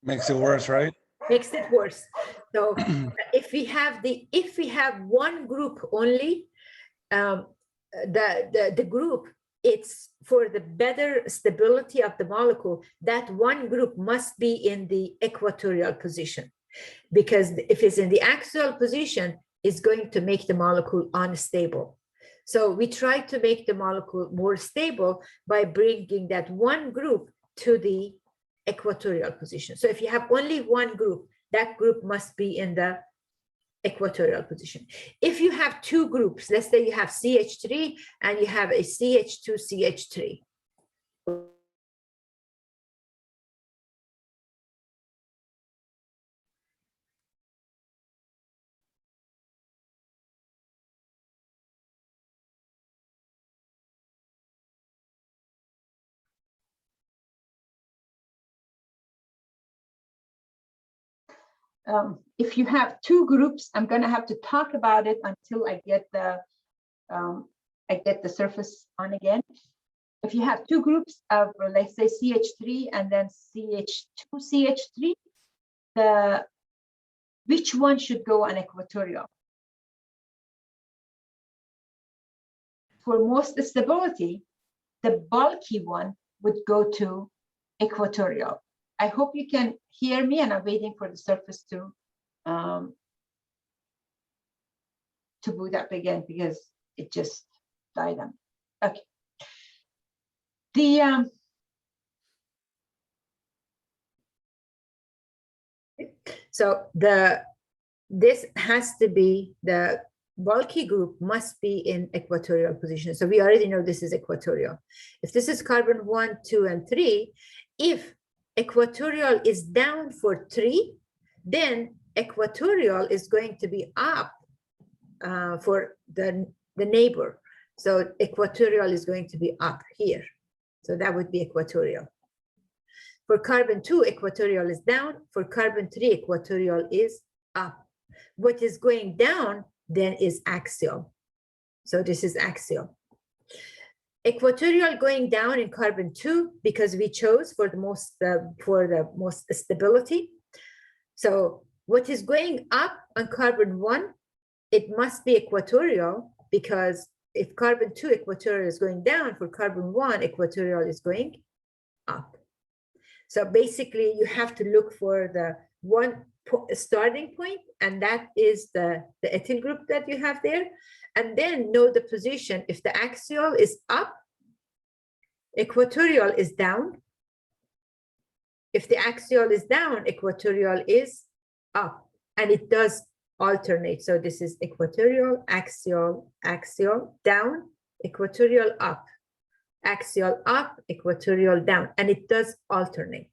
Makes it worse, right? Makes it worse. So if we have one group only, the group, it's for the better stability of the molecule, that one group must be in the equatorial position, because if it's in the axial position, it's going to make the molecule unstable. So we try to make the molecule more stable by bringing that one group to the equatorial position. So if you have only one group, that group must be in the equatorial position. If you have 2 groups, let's say you have CH3 and you have a CH2CH3. If you have 2 groups, I'm going to have to talk about it until I get the surface on again. If you have 2 groups of, let's say, CH3 and then CH2CH3, which one should go on equatorial? For most stability, the bulky one would go to equatorial. I hope you can hear me, and I'm waiting for the surface to boot up again because it just died on. Okay. So this has to be, the bulky group must be in equatorial position. So we already know this is equatorial. If this is carbon 1, 2, and 3, if equatorial is down for 3, then equatorial is going to be up for the neighbor. So equatorial is going to be up here. So that would be equatorial. For carbon 2, equatorial is down. For carbon 3, equatorial is up. What is going down then is axial. So this is axial. Equatorial going down in carbon 2 because we chose for the most stability. So what is going up on carbon 1, it must be equatorial, because if carbon 2 equatorial is going down, for carbon 1 equatorial is going up. So basically you have to look for the one starting point, and that is the ethyl group that you have there, and then know the position. If the axial is up, equatorial is down. If the axial is down, equatorial is up, and it does alternate. So this is equatorial, axial, axial, down, equatorial, up, axial, up, equatorial, down, and it does alternate.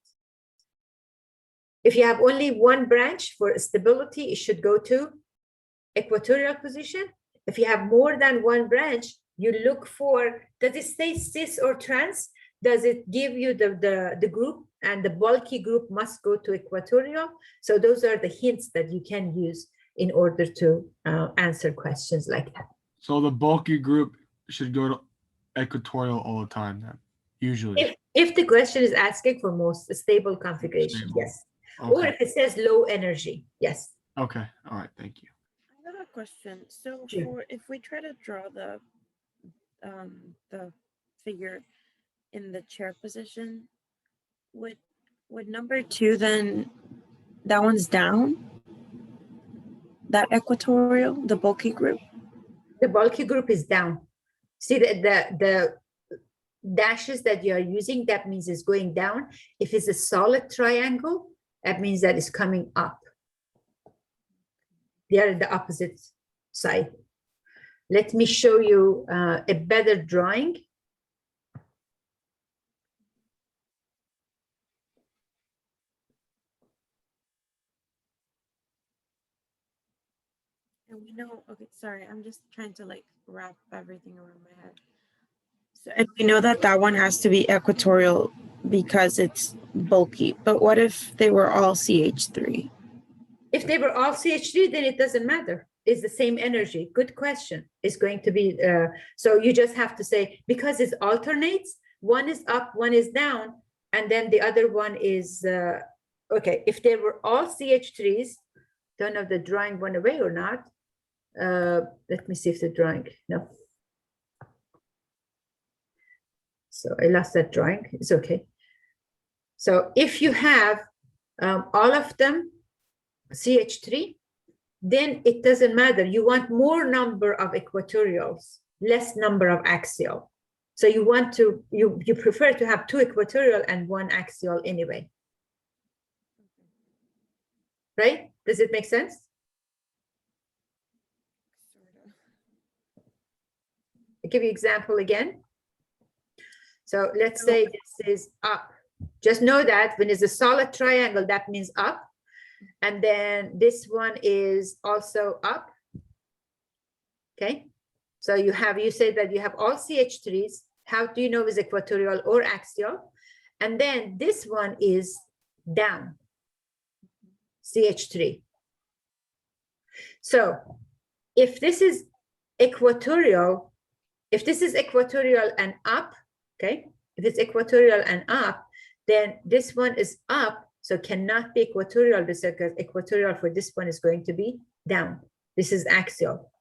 If you have only one branch for stability, it should go to equatorial position. If you have more than one branch, you look for, does it say cis or trans? Does it give you the group, and the bulky group must go to equatorial? So those are the hints that you can use in order to answer questions like that. So the bulky group should go to equatorial all the time then, usually. If the question is asking for most stable configuration, Stable. yes. Or Okay. if it says low energy, yes. Okay. All right. Thank you. I have a question. So Sure. for if we try to draw the figure in the chair position, would number 2 then, that one's down? That equatorial, the bulky group? The bulky group is down. See the dashes that you are using, that means it's going down. If it's a solid triangle, that means that it's coming up. They are the opposite side. Let me show you a better drawing. And we know, okay, sorry, I'm just trying to like wrap everything around my head. So, and we know that that one has to be equatorial because it's bulky, but what if they were all CH3? If they were all CH3, then it doesn't matter. It's the same energy. Good question. It's going to be, so you just have to say, because it alternates, one is up, one is down, and then the other one is, okay, if they were all CH3s, don't know if the drawing went away or not. Let me see if the drawing, no. So I lost that drawing, it's okay. So if you have all of them CH3, then it doesn't matter. You want more number of equatorials, less number of axial. So you want to, you prefer to have 2 equatorial and 1 axial anyway. Right? Does it make sense? I'll give you example again. So let's say this is up. Just know that when it's a solid triangle, that means up. And then this one is also up. Okay. So you say that you have all CH3s. How do you know is equatorial or axial? And then this one is down, CH3. So if this is equatorial, and up, okay, if it's equatorial and up, then this one is up, so cannot be equatorial, because equatorial for this one is going to be down. This is axial.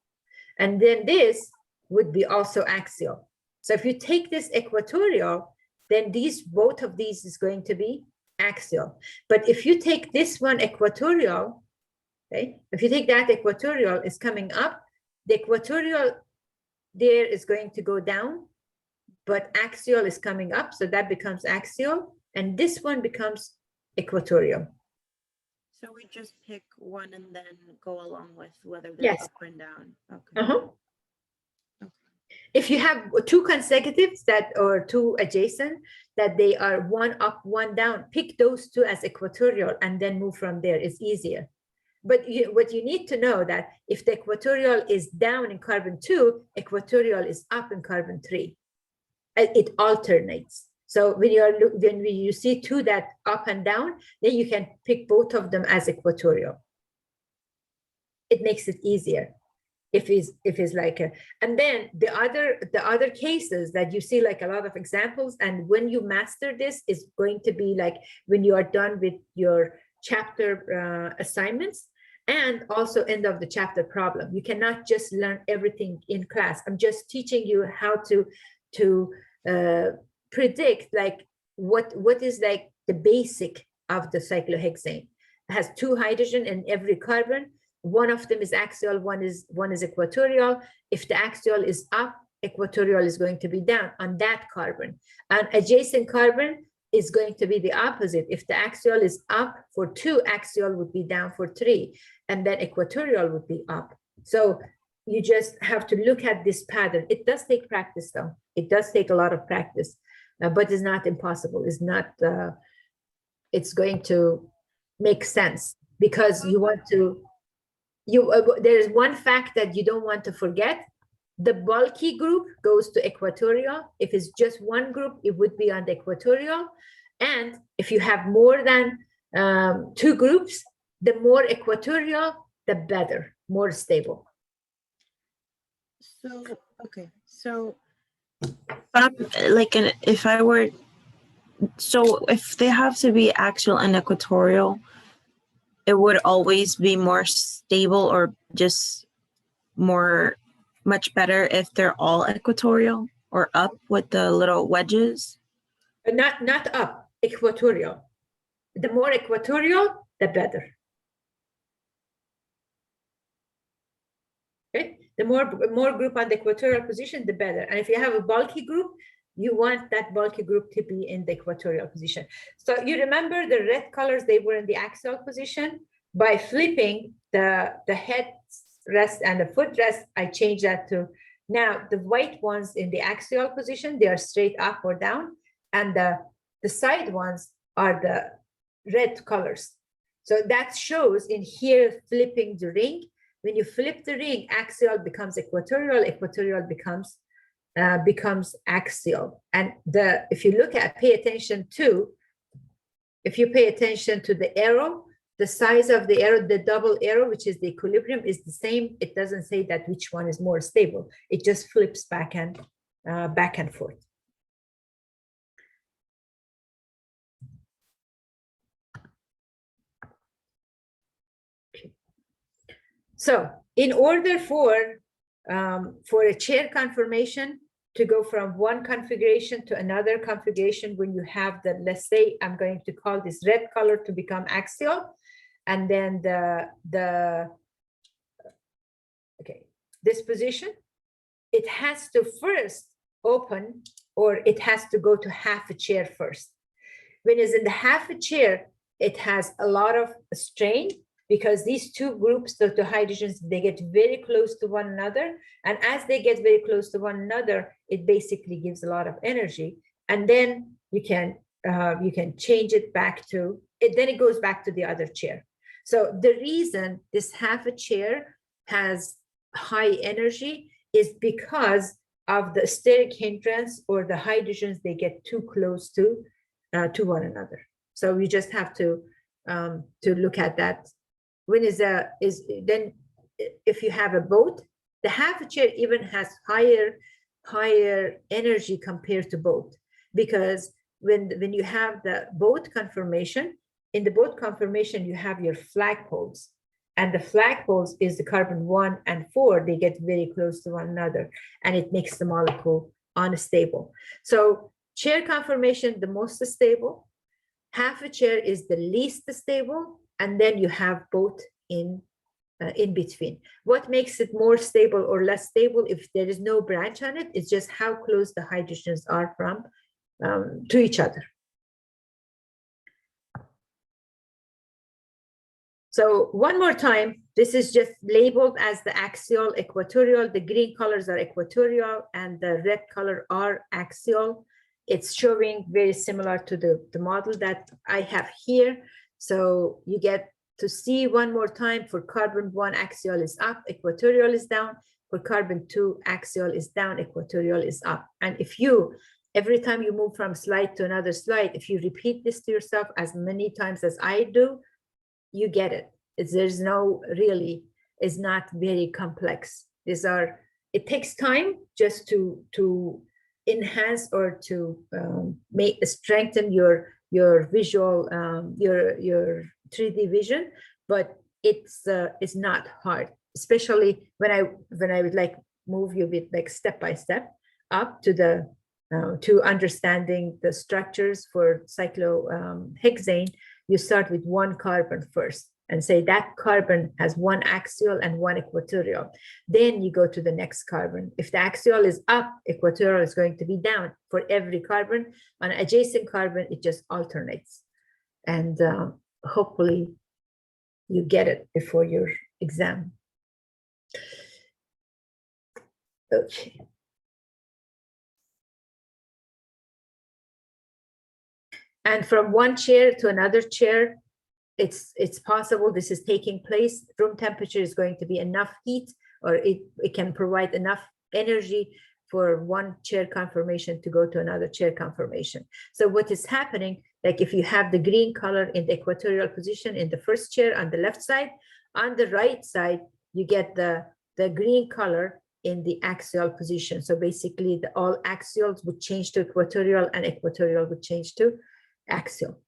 And then this would be also axial. So if you take this equatorial, then both of these is going to be axial. But if you take this one equatorial, okay, if you take that equatorial, is coming up, the equatorial there is going to go down, but axial is coming up, so that becomes axial, and this one becomes equatorial. So we just pick one and then go along with whether they're Yes. up and down. Okay. Uh-huh. Okay. If you have 2 consecutives or 2 adjacent, that they are 1 up, 1 down, pick those 2 as equatorial and then move from there. It's easier. But what you need to know that if the equatorial is down in carbon 2, equatorial is up in carbon 3. It alternates. So when you see two that up and down, then you can pick both of them as equatorial. It makes it easier if it's like a, and then the other cases that you see, like a lot of examples, and when you master this, is going to be like when you are done with your chapter assignments, and also end of the chapter problem. You cannot just learn everything in class. I'm just teaching you how to predict like what is like the basic of the cyclohexane. It has 2 hydrogen in every carbon. One of them is axial, one is equatorial. If the axial is up, equatorial is going to be down on that carbon. An adjacent carbon is going to be the opposite. If the axial is up for 2, axial would be down for 3, and then equatorial would be up. So you just have to look at this pattern. It does take practice though. It does take a lot of practice, but it's not impossible. It's not, it's going to make sense because you want to, there's one fact that you don't want to forget. The bulky group goes to equatorial. If it's just one group, it would be on the equatorial. And if you have more than 2 groups, the more equatorial, the better, more stable. So, okay. So, if I were, so if they have to be axial and equatorial, it would always be more stable or just much better if they're all equatorial or up with the little wedges. Not up, equatorial. The more equatorial, the better. Okay, the more group on the equatorial position, the better. And if you have a bulky group, you want that bulky group to be in the equatorial position. So you remember the red colors, they were in the axial position. By flipping the head rest and the foot rest, I changed that to, now the white ones in the axial position, they are straight up or down, and the side ones are the red colors. So that shows in here flipping the ring. When you flip the ring, axial becomes equatorial, equatorial becomes axial. And if you pay attention to the arrow, the size of the arrow, the double arrow, which is the equilibrium, is the same. It doesn't say that which one is more stable. It just flips back and forth. Okay. So in order for a chair conformation to go from one configuration to another configuration, when you have the, let's say, I'm going to call this red color to become axial, and then this position, it has to first open, or it has to go to half a chair first. When it's in the half a chair, it has a lot of strain, because these 2 groups, the hydrogens, they get very close to one another. And as they get very close to one another, it basically gives a lot of energy. And then you can change it back to, then it goes back to the other chair. So the reason this half a chair has high energy is because of the steric hindrance, or the hydrogens, they get too close to one another. So we just have to look at that. When then if you have a boat, the half a chair even has higher energy compared to boat, because when you have the boat conformation, in the boat conformation, you have your flagpoles, and the flagpoles is the carbon 1 and 4. They get very close to one another, and it makes the molecule unstable. So chair conformation, the most stable. Half a chair is the least stable, and then you have both in between. What makes it more stable or less stable, if there is no branch on it, is just how close the hydrogens are from to each other. So one more time, this is just labeled as the axial equatorial. The green colors are equatorial and the red color are axial. It's showing very similar to the model that I have here. So you get to see one more time, for carbon 1, axial is up, equatorial is down. For carbon 2, axial is down, equatorial is up. And if you every time you move from slide to another slide, if you repeat this to yourself as many times as I do, you get it. There's no really, it's not very complex. These are, it takes time just to enhance or to strengthen your visual, your 3D vision, but it's not hard, especially when I would like move you a bit like step by step up to the to understanding the structures for cyclohexane. You start with one carbon first and say that carbon has one axial and one equatorial. Then you go to the next carbon. If the axial is up, equatorial is going to be down. For every carbon, on adjacent carbon, it just alternates. And hopefully you get it before your exam. Okay. And from one chair to another chair, it's possible this is taking place. Room temperature is going to be enough heat, or it can provide enough energy for one chair conformation to go to another chair conformation. So what is happening, like if you have the green color in the equatorial position in the first chair on the left side, on the right side, you get the green color in the axial position. So basically all axials would change to equatorial and equatorial would change to axial.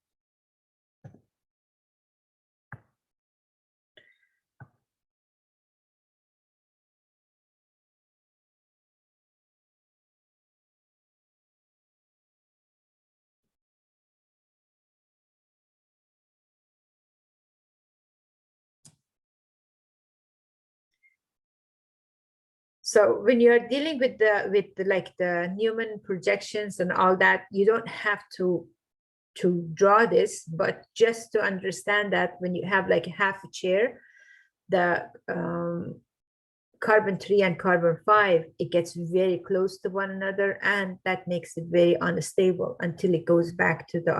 So when you're dealing with the Newman projections and all that, you don't have to draw this, but just to understand that when you have like half a chair, the carbon 3 and carbon 5, it gets very close to one another, and that makes it very unstable until it goes back to the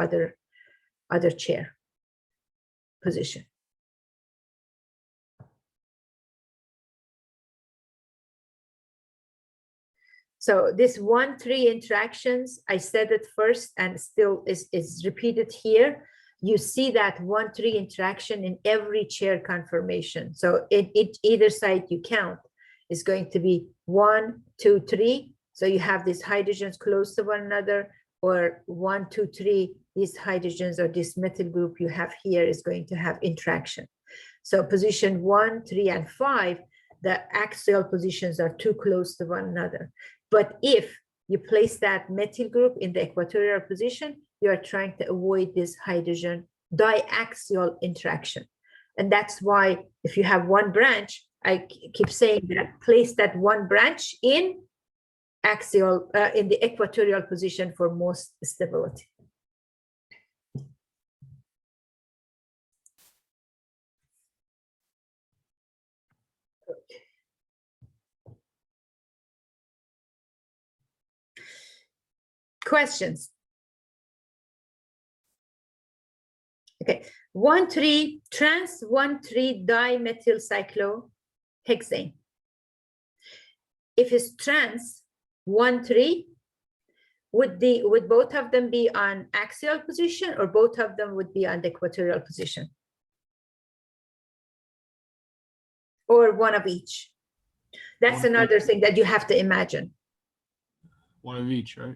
other chair position. So this 1-3 interactions, I said it first and still is repeated here. You see that 1-3 interaction in every chair conformation. So either side you count is going to be 1, 2, 3. So you have these hydrogens close to one another, or 1, 2, 3, these hydrogens or this methyl group you have here is going to have interaction. So position 1, 3, and 5, the axial positions are too close to one another. But if you place that methyl group in the equatorial position, you are trying to avoid this hydrogen diaxial interaction. And that's why if you have one branch, I keep saying that place that one branch in axial, in the equatorial position for most stability. Questions? Okay, 1,3 trans 1,3 dimethyl cyclohexane. If it's trans 1,3, would both of them be on axial position, or both of them would be on the equatorial position? Or one of each? That's another thing that you have to imagine. One of each, right?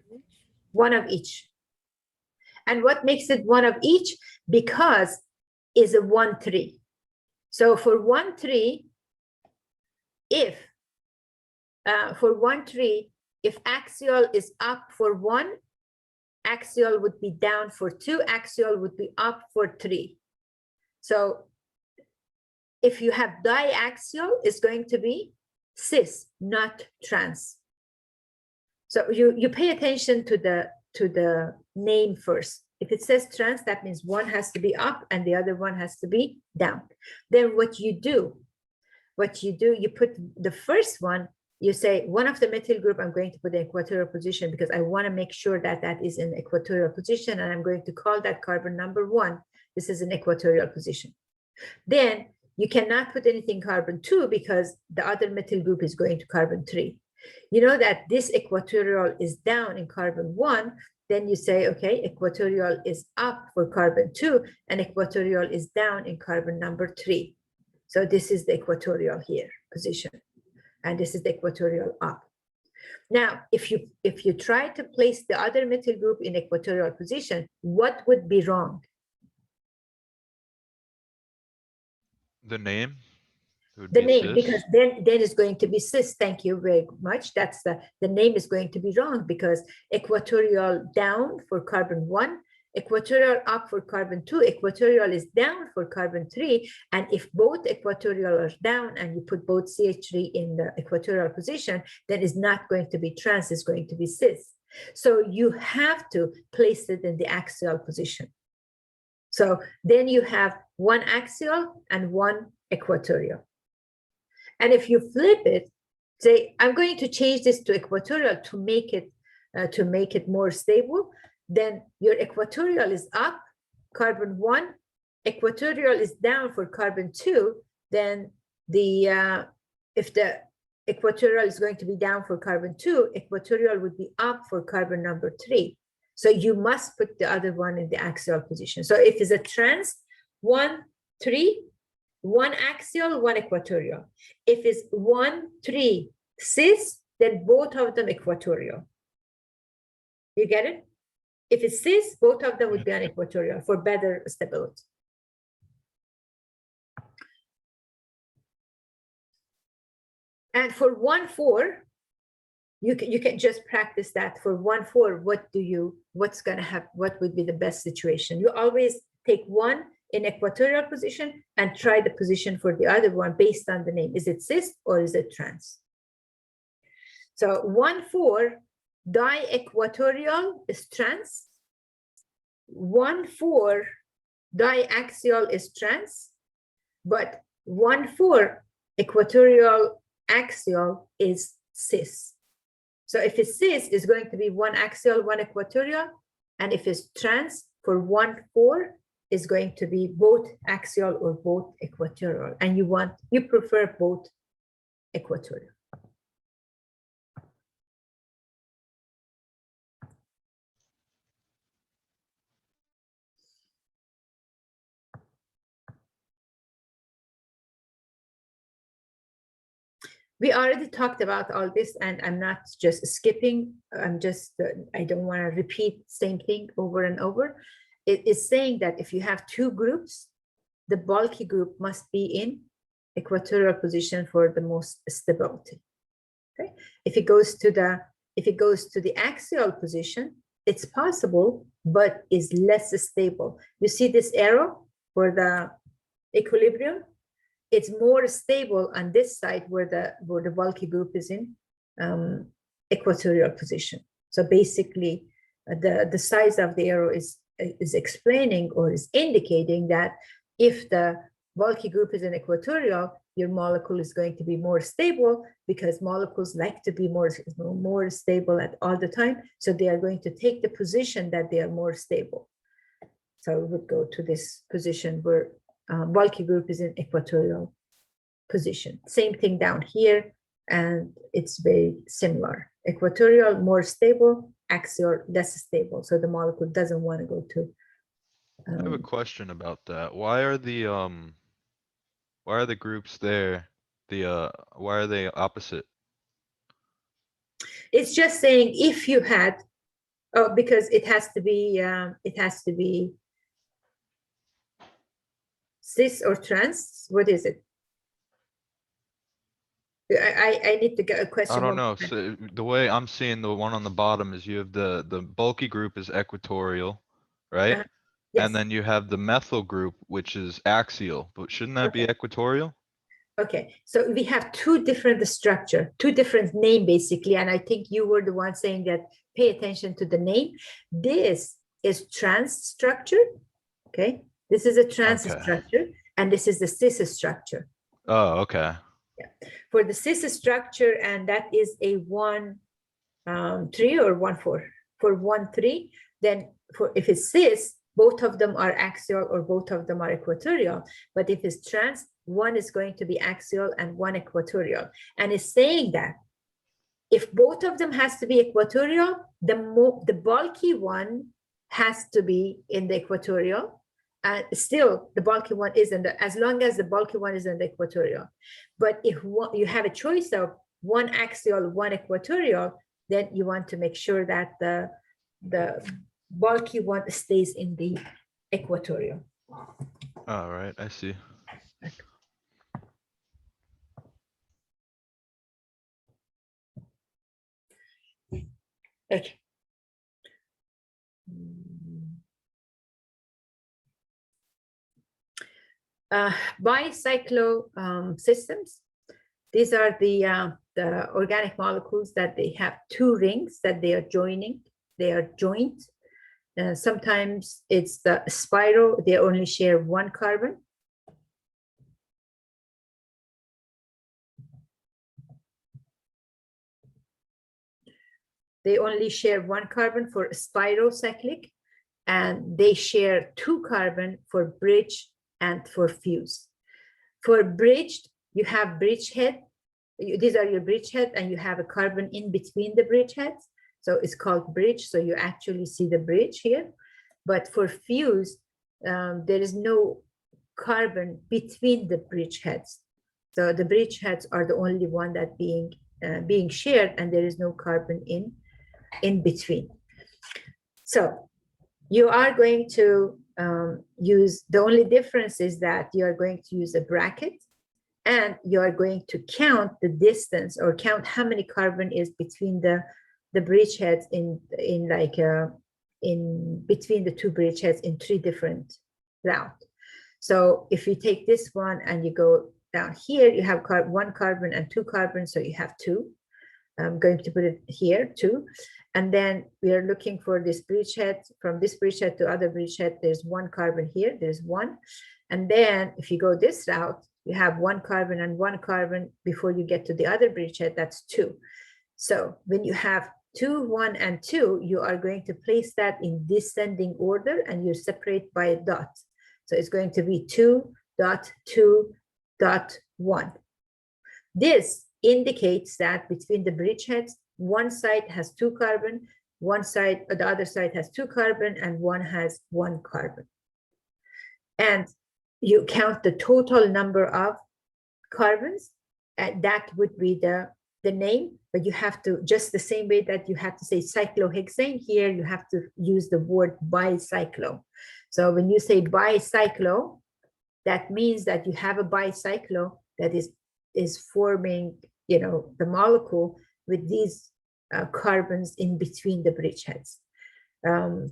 One of each. And what makes it one of each? Because is a 1,3. So for 1,3, if if axial is up for 1, axial would be down for 2, axial would be up for 3. So if you have diaxial, it's going to be cis, not trans. So you pay attention to the name first. If it says trans, that means one has to be up and the other one has to be down. Then what you do, you put the first one, you say one of the methyl group, I'm going to put in equatorial position because I want to make sure that that is in equatorial position, and I'm going to call that carbon number 1. This is an equatorial position. Then you cannot put anything carbon 2 because the other methyl group is going to carbon 3. You know that this equatorial is down in carbon 1, then you say, okay, equatorial is up for carbon 2, and equatorial is down in carbon number 3. So this is the equatorial here position, and this is the equatorial up. Now, if you try to place the other methyl group in equatorial position, what would be wrong? The name? It would The be name, cis. because then it's going to be cis. Thank you very much. That's the name is going to be wrong, because equatorial down for carbon 1, equatorial up for carbon 2, equatorial is down for carbon 3. And if both equatorial are down and you put both CH3 in the equatorial position, then it's not going to be trans, it's going to be cis. So you have to place it in the axial position. So then you have one axial and one equatorial. And if you flip it, say, I'm going to change this to equatorial to make it more stable, then your equatorial is up, carbon 1, equatorial is down for carbon 2, then if the equatorial is going to be down for carbon 2, equatorial would be up for carbon number 3. So you must put the other one in the axial position. So if it's a trans, 1, 3, one axial, one equatorial. If it's 1, 3 cis, then both of them equatorial. You get it? If it's cis, both of them would be an equatorial for better stability. And for 1, 4, you can just practice that. For 1, 4, what would be the best situation? You always take one in equatorial position and try the position for the other one based on the name. Is it cis or is it trans? So 1, 4 di-equatorial is trans. 1, 4 diaxial is trans, but 1, 4 equatorial axial is cis. So if it's cis, it's going to be one axial, one equatorial, and if it's trans for 1, 4, is going to be both axial or both equatorial, and you prefer both equatorial. We already talked about all this, and I'm not just skipping. I don't want to repeat same thing over and over. It is saying that if you have two groups, the bulky group must be in equatorial position for the most stability. Okay, if it goes to the axial position, it's possible, but is less stable. You see this arrow for the equilibrium? It's more stable on this side where the bulky group is in equatorial position. So basically, the size of the arrow is explaining or is indicating that if the bulky group is in equatorial, your molecule is going to be more stable, because molecules like to be more stable at all the time. So they are going to take the position that they are more stable. So we would go to this position where bulky group is in equatorial position. Same thing down here, and it's very similar. Equatorial, more stable, axial, less stable. So the molecule doesn't want to go to. I have a question about that. Why are the groups there? Why are they opposite? It's just saying if you had, because it has to be cis or trans. What is it? I need to get a question. I don't know. So the way I'm seeing the one on the bottom is you have the bulky group is equatorial, right? Yes. And then you have the methyl group, which is axial, but shouldn't that be equatorial? Okay, so we have two different structure, two different name basically, and I think you were the one saying that pay attention to the name. This is trans structure, okay? This is a trans structure, and this is the cis structure. Oh, okay. Yeah. For the cis structure, and that is a 1, 3 or 1, 4. For 1, 3, then if it's cis, both of them are axial or both of them are equatorial. But if it's trans, one is going to be axial and one equatorial. And it's saying that if both of them has to be equatorial, the bulky one has to be in the equatorial. And still the bulky one is in the, as long as the bulky one is in the equatorial. But if you have a choice of one axial, one equatorial, then you want to make sure that the bulky one stays in the equatorial. All right, I see. Okay. By Cyclo systems, these are the organic molecules that they have two rings that they are joining. They are joined. Sometimes it's the spiral, they only share one carbon. They only share one carbon for spirocyclic, and they share two carbon for bridge and for fuse. For bridged, you have bridgehead. These are your bridgehead, and you have a carbon in between the bridgeheads. So it's called bridge. So you actually see the bridge here. But for fuse, there is no carbon between the bridgeheads. So the bridgeheads are the only one that being shared, and there is no carbon in between. So you are going to use, the only difference is that you are going to use a bracket, and you are going to count the distance or count how many carbon is between the bridgeheads in between the two bridgeheads in three different routes. So if you take this one and you go down here, you have one carbon and two carbon, so you have two. I'm going to put it here, two. And then we are looking for this bridgehead. From this bridgehead to other bridgehead, there's one carbon here, there's one. And then if you go this route, you have one carbon and one carbon before you get to the other bridgehead, that's two. So when you have 2, 1, and 2, you are going to place that in descending order, and you separate by a dot. So it's going to be 2.2.1. This indicates that between the bridgeheads, one side has 2 carbon, one side, the other side has 2 carbon, and one has 1 carbon. And you count the total number of carbons, and that would be the name, but you have to, just the same way that you have to say cyclohexane, here you have to use the word bicyclo. So when you say bicyclo, that means that you have a bicyclo that is forming, you know, the molecule with these carbons in between the bridgeheads.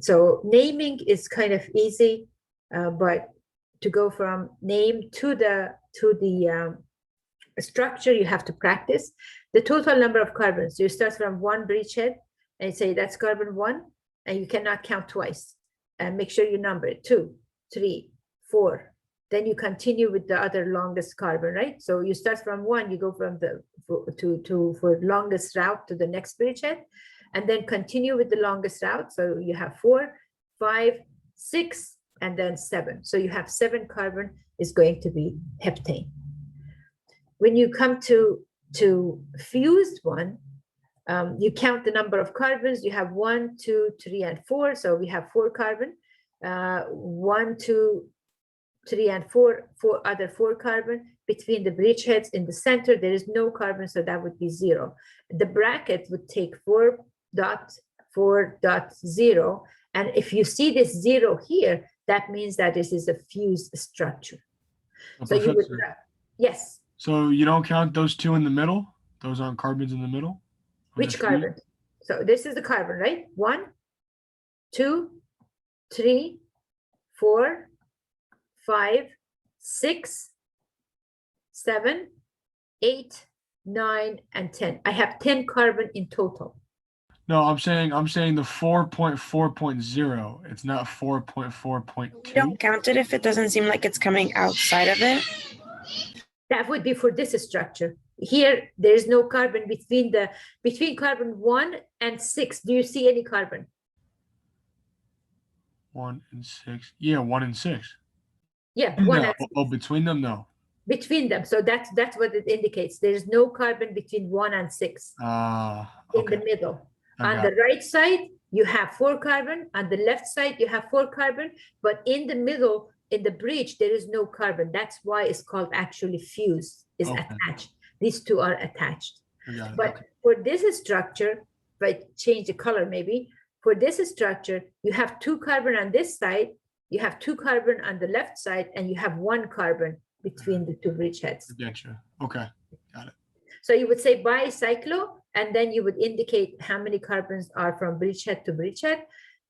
So naming is kind of easy, but to go from name to the structure, you have to practice. The total number of carbons, so you start from one bridgehead and you say that's carbon 1, and you cannot count twice, and make sure you number it 2, 3, 4. Then you continue with the other longest carbon, right? So you start from 1, you go from the for longest route to the next bridgehead, and then continue with the longest route. So you have 4, 5, 6, and then 7. So you have 7 carbon is going to be heptane. When you come to fused one, you count the number of carbons. You have 1, 2, 3, and 4. So we have 4 carbon. 1, 2, 3, and 4 other 4 carbon. Between the bridgeheads in the center, there is no carbon, so that would be 0. The bracket would take 4.4.0. And if you see this 0 here, that means that this is a fused structure. So you would, yes. So you don't count those 2 in the middle? Those aren't carbons in the middle? Which carbon? So this is the carbon, right? 1, 2, 3, 4, 5, 6, 7, 8, 9, and 10. I have 10 carbon in total. No, I'm saying the 4.4.0. It's not 4.4.2. You don't count it if it doesn't seem like it's coming outside of it. That would be for this structure. Here, there is no carbon between carbon 1 and 6. Do you see any carbon? 1 and 6. Yeah, 1 and 6. Yeah, 1 No. and 6. Oh, between them, no. between them. So that's what it indicates. There is no carbon between 1 and 6 in Okay. the middle. I On got the right side, you have 4 carbon. On the left side, you have 4 carbon. But in the middle, in the bridge, there is no carbon. That's why it's called actually fused, is Okay. attached. These two are attached. I got it. But Okay. for this structure, if I change the color maybe, for this structure, you have 2 carbon on this side, you have 2 carbon on the left side, and you have 1 carbon between the 2 bridgeheads. I get you. Okay. So you would say bicyclo, and then you would indicate how many carbons are from bridgehead to bridgehead.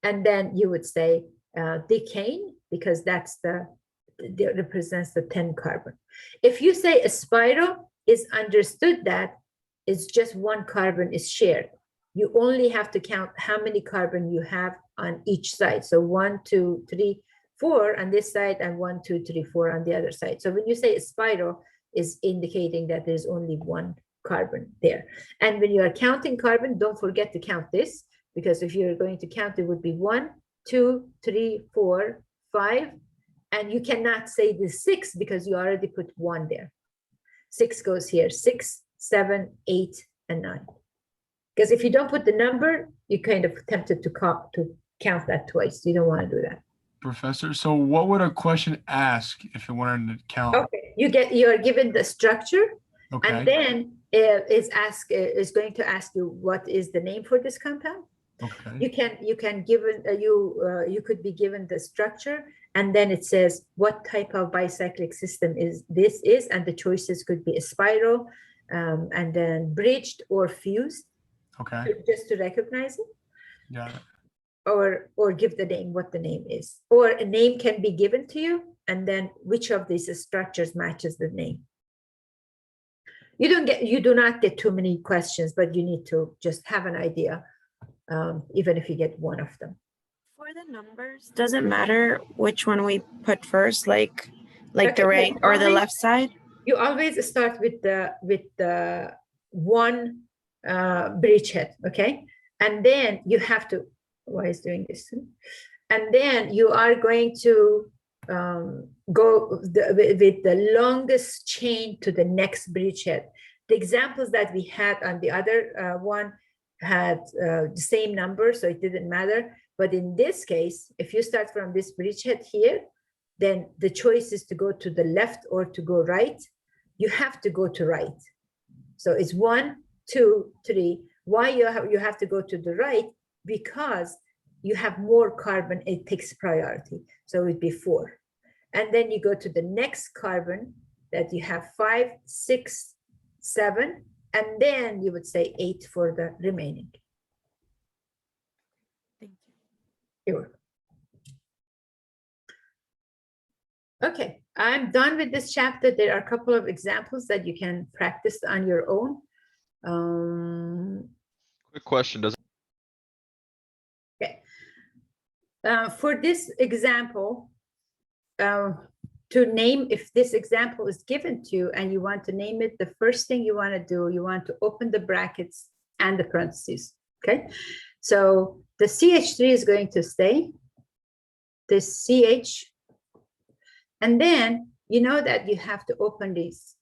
And then you would say decane, because that's that represents the 10 carbon. If you say a spiral, is understood that it's just 1 carbon is shared. You only have to count how many carbon you have on each side. So 1, 2, 3, 4 on this side, and 1, 2, 3, 4 on the other side. So when you say a spiral, is indicating that there's only 1 carbon there. And when you are counting carbon, don't forget to count this, because if you're going to count, it would be 1, 2, 3, 4, 5, and you cannot say the 6 because you already put 1 there. 6 goes here, 6, 7, 8, and 9. Because if you don't put the number, you're kind of tempted to count that twice. You don't want to do that. Professor, so what would a question ask if it wanted to count? Okay, you are given the structure, Okay. and then is going to ask you what is the name for this compound. Okay. You could be given the structure, and then it says what type of bicyclic system this is, and the choices could be a spiral, and then bridged or fused. Okay. Just to recognize it. Got it. Or give the name, what the name is. Or a name can be given to you, and then which of these structures matches the name. You do not get too many questions, but you need to just have an idea, even if you get one of them. For the numbers, does it matter which one we put first, like Okay, the right or the left side? You always start with the 1 bridgehead, okay? And then you have to, why is doing this? And then you are going to go with the longest chain to the next bridgehead. The examples that we had on the other one had the same number, so it didn't matter. But in this case, if you start from this bridgehead here, then the choice is to go to the left or to go right. You have to go to right. So it's 1, 2, 3. Why you have to go to the right? Because you have more carbon, it takes priority. So it would be 4. And then you go to the next carbon that you have 5, 6, 7, and then you would say 8 for the remaining. Thank you. You're welcome. Okay, I'm done with this chapter. There are a couple of examples that you can practice on your own. Quick question, does Okay. For this example, to name, if this example is given to you and you want to name it, the first thing you want to do, you want to open the brackets and the parentheses, okay? So the CH3 is going to stay, this CH, and then you know that you have to open these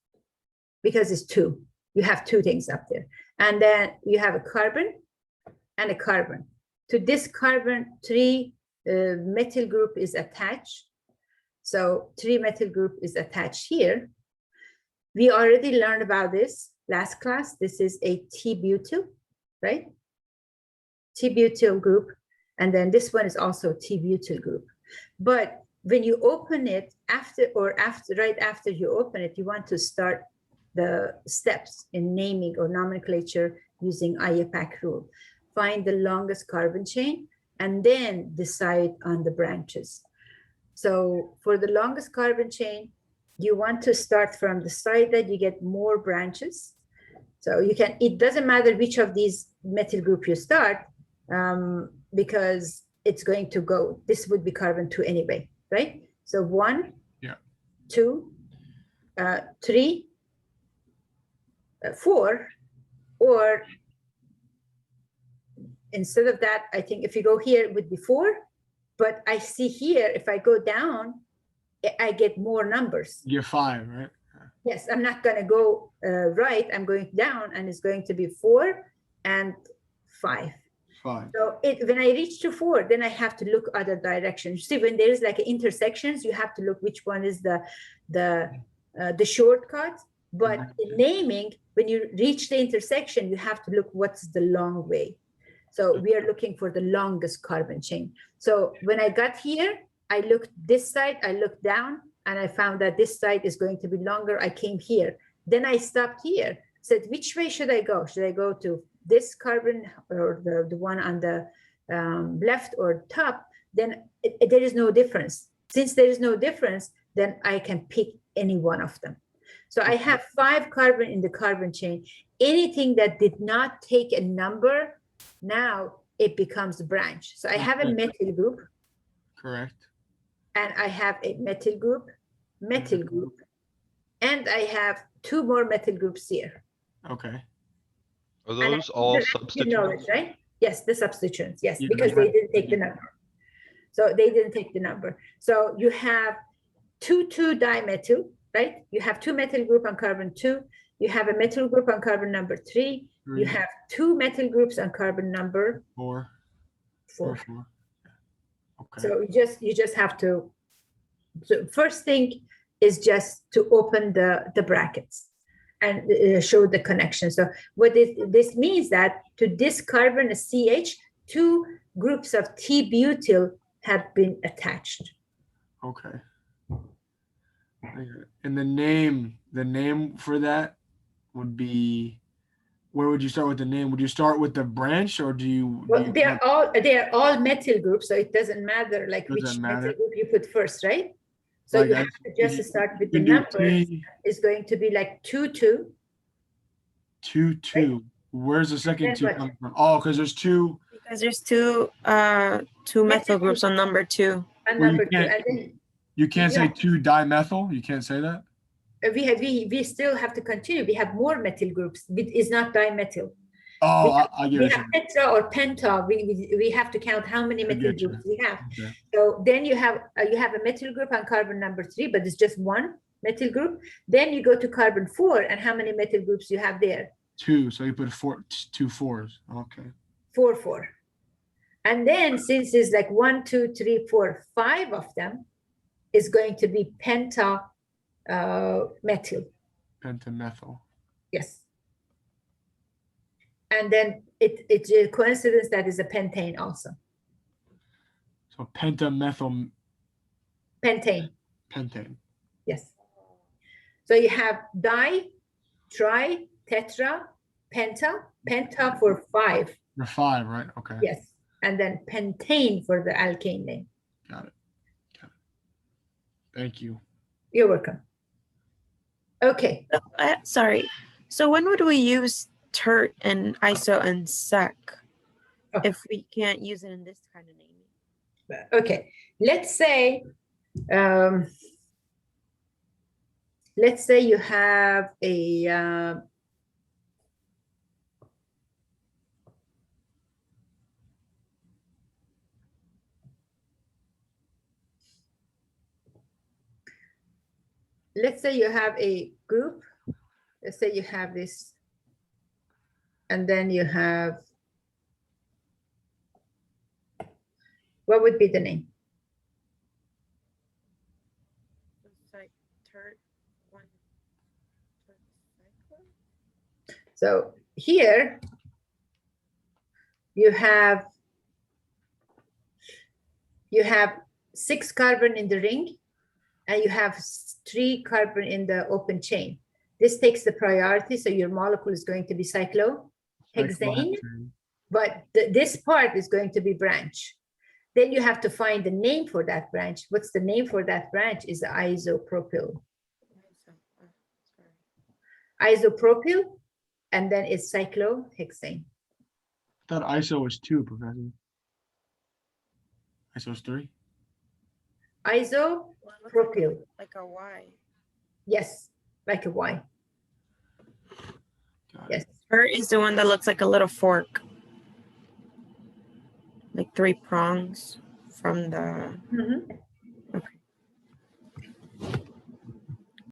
because it's 2. You have 2 things up there. And then you have a carbon and a carbon. To this carbon, 3 methyl group is attached. So 3 methyl group is attached here. We already learned about this last class. This is a T-butyl, right? T-butyl group. And then this one is also T-butyl group. But when you open it, right after you open it, you want to start the steps in naming or nomenclature using Iapac rule. Find the longest carbon chain and then decide on the branches. So for the longest carbon chain, you want to start from the side that you get more branches. So you can, it doesn't matter which of these methyl group you start, because it's going to go, this would be carbon 2 anyway, right? So 1, 2, 3, 4, or instead of that, I think if you go here, it would be 4. But I see here, if I go down, I get more numbers. You're 5, right? Yes, I'm not going to go right. I'm going down, and it's going to be 4 and 5. 5. So when I reach to 4, then I have to look other directions. See, when there is like intersections, you have to look which one is the shortcut. But in naming, when you reach the intersection, you have to look what's the long way. So we are looking for the longest carbon chain. So when I got here, I looked this side, I looked down, and I found that this side is going to be longer. I came here. Then I stopped here, said, which way should I go? Should I go to this carbon or the one on the left or top? Then there is no difference. Since there is no difference, then I can pick any one of them. So I have 5 carbon in the carbon chain. Anything that did not take a number, now it becomes a branch. So I have a methyl group. Correct. And I have a methyl group, and I have 2 more methyl groups here. Okay. Are those all substituents? You know it, right? Yes, the substituents, yes, Yeah, because they didn't take the number. So they didn't take the number. So you have 2,2-dimethyl, right? You have 2 methyl group on carbon 2. You have a methyl group on carbon number 3. You have 2 methyl groups on carbon number 4. 4. 4. Okay. So you just have to, so first thing is just to open the brackets and show the connection. So what this means that to this carbon CH, 2 groups of T-butyl have been attached. Okay. And the name for that would be, where would you start with the name? Would you start with the branch, or do you? Well, they are all methyl groups, so it doesn't matter like which methyl group you put first, right? So like you have to just start with the numbers. It's going to be like 2,2. 2,2. Right? Where's the second 2 coming from? Oh, because there's 2. Because there's two methyl groups on number 2. On number 2, and then you can't say 2-dimethyl. You can't say that. We still have to continue. We have more methyl groups. It's not dimethyl. Oh, I get it. We have tetra or penta. We have to count how many methyl groups we have. Okay. So then you have a methyl group on carbon number 3, but it's just 1 methyl group. Then you go to carbon 4, and how many methyl groups you have there? 2. So you put 2 4s. Okay. 4 4. And then since it's like 1, 2, 3, 4, 5 of them is going to be penta. Methyl. Pentamethyl. Yes. And then it's a coincidence that is a pentane also. So pentamethyl. Pentane. Pentane. Yes. So you have di, tri, tetra, penta for 5. For 5, right? Okay. Yes. And then pentane for the alkane name. Got it. Thank you. You're welcome. Okay. Sorry. So when would we use TERT and ISO and SEC if we can't use it in this kind of naming? Okay. Let's say you have a let's say you have a group. Let's say you have this, and then you have, what would be the name? So here you have 6 carbon in the ring, and you have 3 carbon in the open chain. This takes the priority, so your molecule is going to be cyclohexane, but this part is going to be branch. Then you have to find the name for that branch. What's the name for that branch? Is the isopropyl. Isopropyl, and then it's cyclohexane. I thought ISO was 2, Professor. ISO's 3. Isopropyl. Like a Y. Yes, like a Y. Yes. Her is the one that looks like a little fork. Like 3 prongs from the.